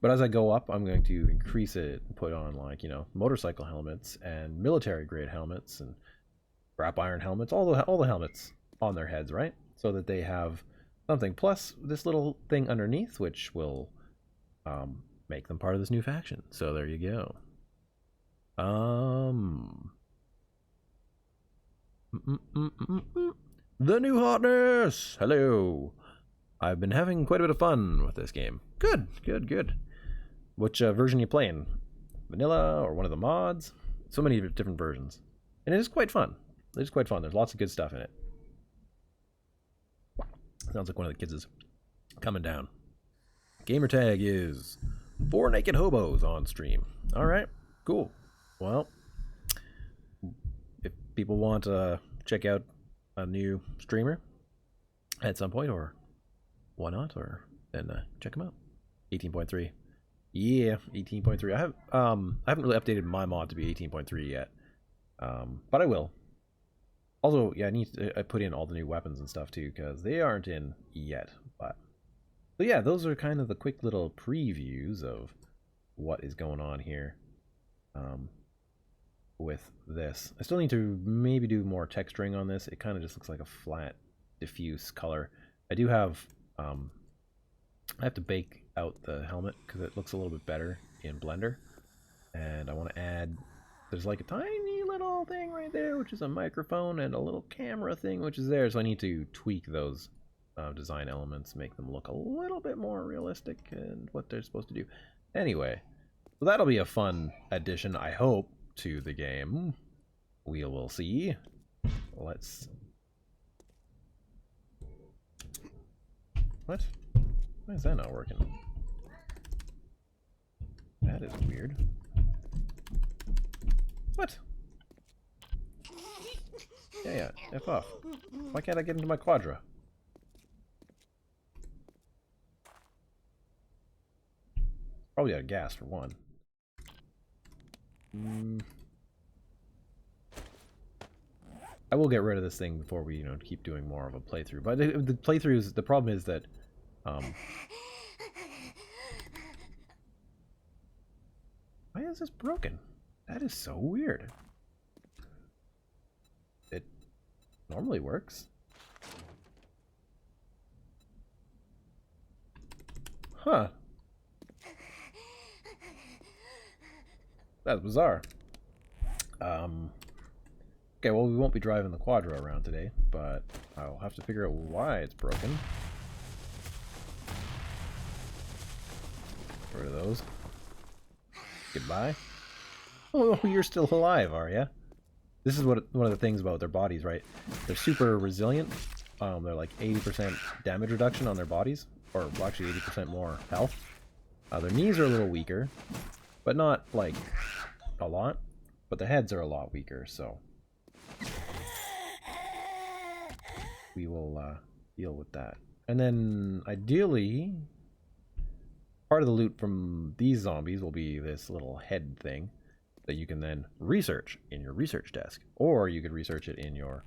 But as I go up, I'm going to increase it and put on, like, you know, motorcycle helmets and military grade helmets and scrap iron helmets, all the helmets on their heads, right? So that they have something. Plus this little thing underneath, which will make them part of this new faction. So there you go. The new hotness! Hello! I've been having quite a bit of fun with this game. Good, good, good. Which version are you playing? Vanilla or one of the mods? So many different versions. And it is quite fun. It is quite fun. There's lots of good stuff in it. Sounds like one of the kids is coming down. Gamer tag is 4 naked hobos on stream. Alright, cool. Well, if people want to check out a new streamer at some point, or why not, or then check them out. 18.3. Yeah, 18.3. I haven't really updated my mod to be 18.3 yet, but I will. Also, yeah, I put in all the new weapons and stuff too, because they aren't in yet. But yeah, those are kind of the quick little previews of what is going on here with this. I still need to maybe do more texturing on this. It kind of just looks like a flat, diffuse color. I do have I have to bake out the helmet because it looks a little bit better in Blender, and I want to add, there's like a tiny little thing right there which is a microphone, and a little camera thing which is there, so I need to tweak those design elements, make them look a little bit more realistic and what they're supposed to do. Anyway, so that'll be a fun addition, I hope, to the game. We will see. Let's... What? Why is that not working? That is weird. What? Yeah, F off. Why can't I get into my Quadra? Probably out of gas for one. I will get rid of this thing before we, keep doing more of a playthrough. But the playthroughs, the problem is that, why is this broken? That is so weird. It normally works. Huh. That's bizarre. Okay, well, we won't be driving the Quadra around today, but I'll have to figure out why it's broken. Get rid of those. Goodbye. Oh, you're still alive, are ya? This is one of the things about their bodies, right? They're super resilient. They're like 80% damage reduction on their bodies, or well, actually 80% more health. Their knees are a little weaker, but not like a lot. But the heads are a lot weaker, so we will deal with that. And then, ideally, part of the loot from these zombies will be this little head thing that you can then research in your research desk. Or you could research it in your...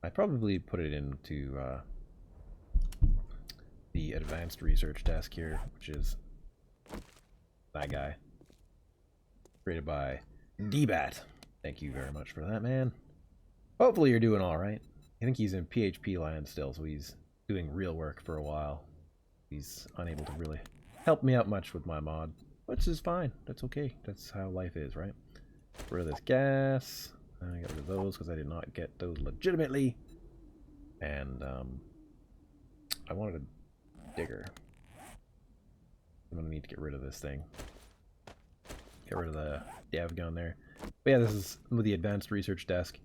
I'd probably put it into the advanced research desk here, which is that guy. Created by D-Bat. Thank you very much for that, man. Hopefully you're doing alright. I think he's in PHP land still, so he's doing real work for a while. He's unable to really help me out much with my mod, which is fine. That's okay. That's how life is, right? Get rid of this gas. I got rid of those because I did not get those legitimately. And I wanted a digger. I'm going to need to get rid of this thing. Get rid of the dev gun there. But yeah, this is the advanced research desk.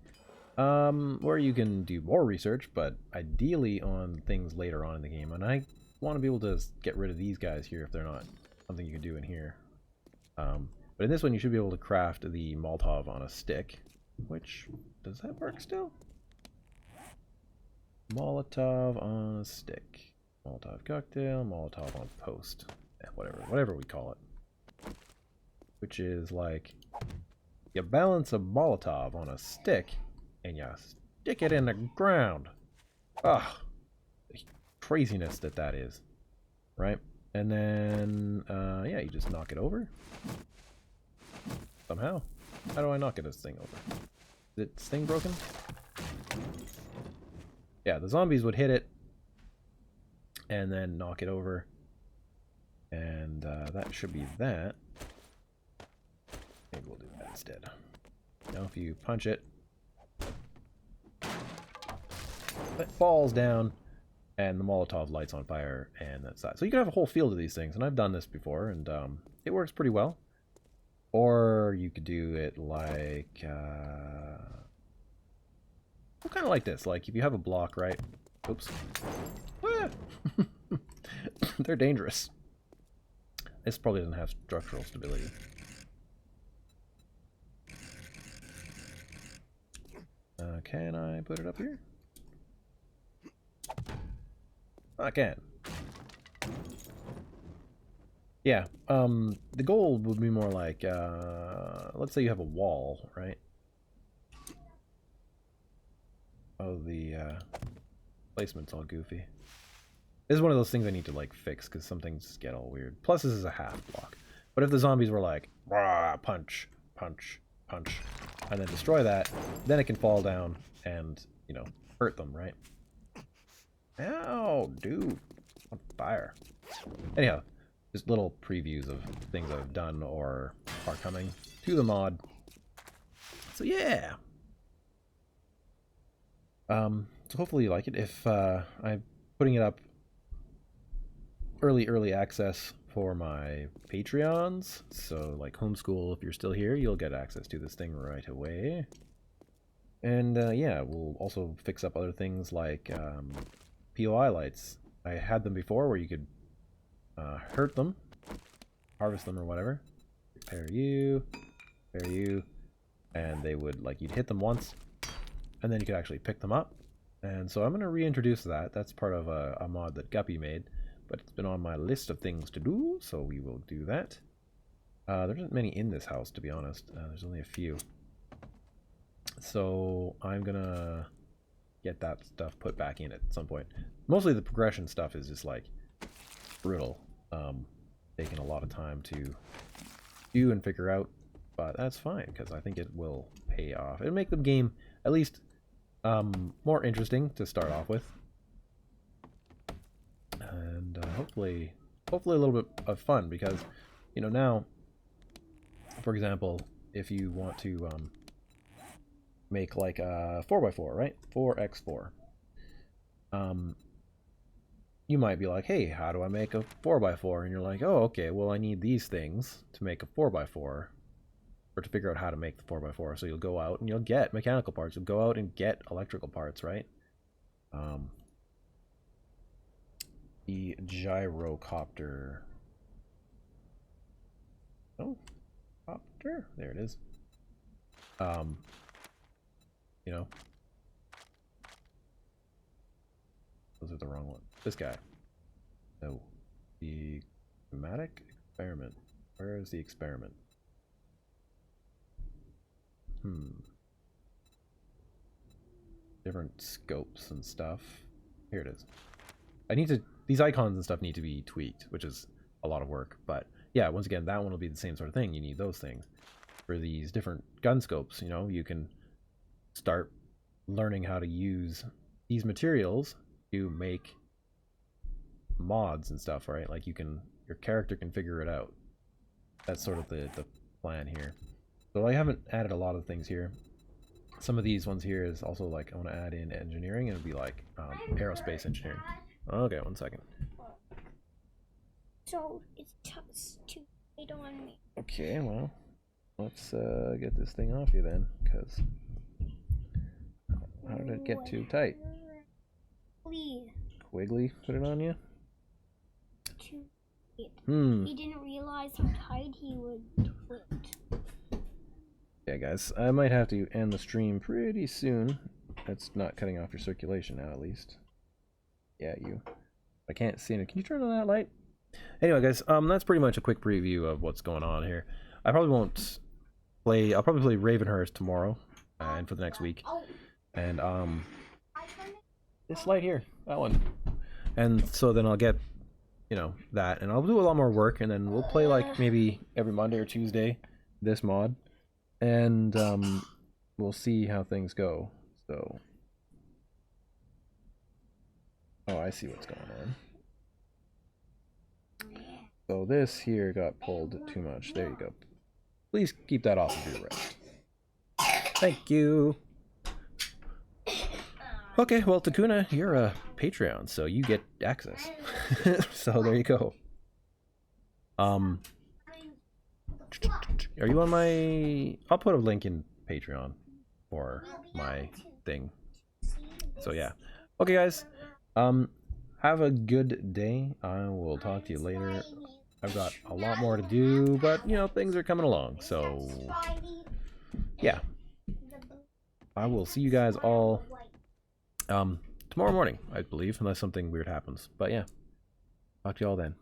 Where you can do more research, but ideally on things later on in the game. And I want to be able to get rid of these guys here if they're not something you can do in here. But in this one, you should be able to craft the Molotov on a stick. Which, does that work still? Molotov on a stick. Molotov cocktail, Molotov on post. Yeah, whatever we call it. Which is like, you balance a Molotov on a stick, and you stick it in the ground. Ugh. The craziness that is. Right? And then, yeah, you just knock it over. Somehow. How do I knock this thing over? Is this thing broken? Yeah, the zombies would hit it and then knock it over. And that should be that. Maybe we'll do that instead. Now if you punch it, it falls down and the Molotov lights on fire, and that's that. So you can have a whole field of these things, and I've done this before, and it works pretty well. Or you could do it like, kind of like this. Like if you have a block, right? Oops. Ah! They're dangerous. This probably doesn't have structural stability. Can I put it up here? I can. Yeah, the goal would be more like, let's say you have a wall, right? Oh, the placement's all goofy. This is one of those things I need to like fix because some things get all weird. Plus, this is a half block. But if the zombies were like, rah, punch, punch, punch, and then destroy that, then it can fall down and, you know, hurt them, right? Ow, dude. On fire. Anyhow, just little previews of things I've done or are coming to the mod. So yeah. So hopefully you like it. If I'm putting it up early access for my Patreons, so like Homeschool, if you're still here, you'll get access to this thing right away. And yeah, we'll also fix up other things like POI lights. I had them before where you could hurt them, harvest them or whatever. Repair you, and they would, like, you'd hit them once, and then you could actually pick them up. And so I'm going to reintroduce that. That's part of a mod that Guppy made, but it's been on my list of things to do, so we will do that. There isn't many in this house, to be honest. There's only a few. So I'm gonna get that stuff put back in at some point. Mostly the progression stuff is just like brutal. Taking a lot of time to do and figure out, but that's fine because I think it will pay off. It'll make the game at least more interesting to start off with, and hopefully a little bit of fun because, you know, now, for example, if you want to make like a 4x4, right? 4x4. You might be like, hey, how do I make a 4x4? And you're like, oh, okay, well, I need these things to make a 4x4, or to figure out how to make the 4x4. So you'll go out and you'll get mechanical parts. You'll go out and get electrical parts, right? The gyrocopter. Oh, copter. There it is. You know, those are the wrong one. This guy. No. The thematic experiment. Where is the experiment? Different scopes and stuff. Here it is. I need to, these icons and stuff need to be tweaked, which is a lot of work. But yeah, once again, that one will be the same sort of thing. You need those things. For these different gun scopes, you know, you can start learning how to use these materials to make mods and stuff, right? Like you can, your character can figure it out. That's sort of the plan here. So I haven't added a lot of things here. Some of these ones here is also like, I want to add in engineering, and it'll be like aerospace engineering. Okay, 1 second. So it's just too late on me. Okay, well, let's get this thing off you then, because how did it get too tight? Please. Quigley put it on you? Too late. He didn't realize how tight he would twit. Yeah, guys, I might have to end the stream pretty soon. That's not cutting off your circulation now, at least. Yeah, you. I can't see it. Can you turn on that light? Anyway, guys, that's pretty much a quick preview of what's going on here. I probably won't play. I'll probably play Ravenhearst tomorrow, and for the next week. And this light here, that one. And so then I'll get, you know, that, and I'll do a lot more work, and then we'll play like maybe every Monday or Tuesday this mod, and we'll see how things go. So, oh, I see what's going on. So this here got pulled too much. There you go. Please keep that off of your wrist. Thank you. Okay, well, Takuna, you're a Patreon, so you get access. So there you go. Are you on my... I'll put a link in Patreon for my thing. So yeah. Okay, guys. Have a good day. I will talk to you later. I've got a lot more to do, but, you know, things are coming along. So, yeah. I will see you guys all tomorrow morning, I believe, unless something weird happens. But yeah, talk to you all then.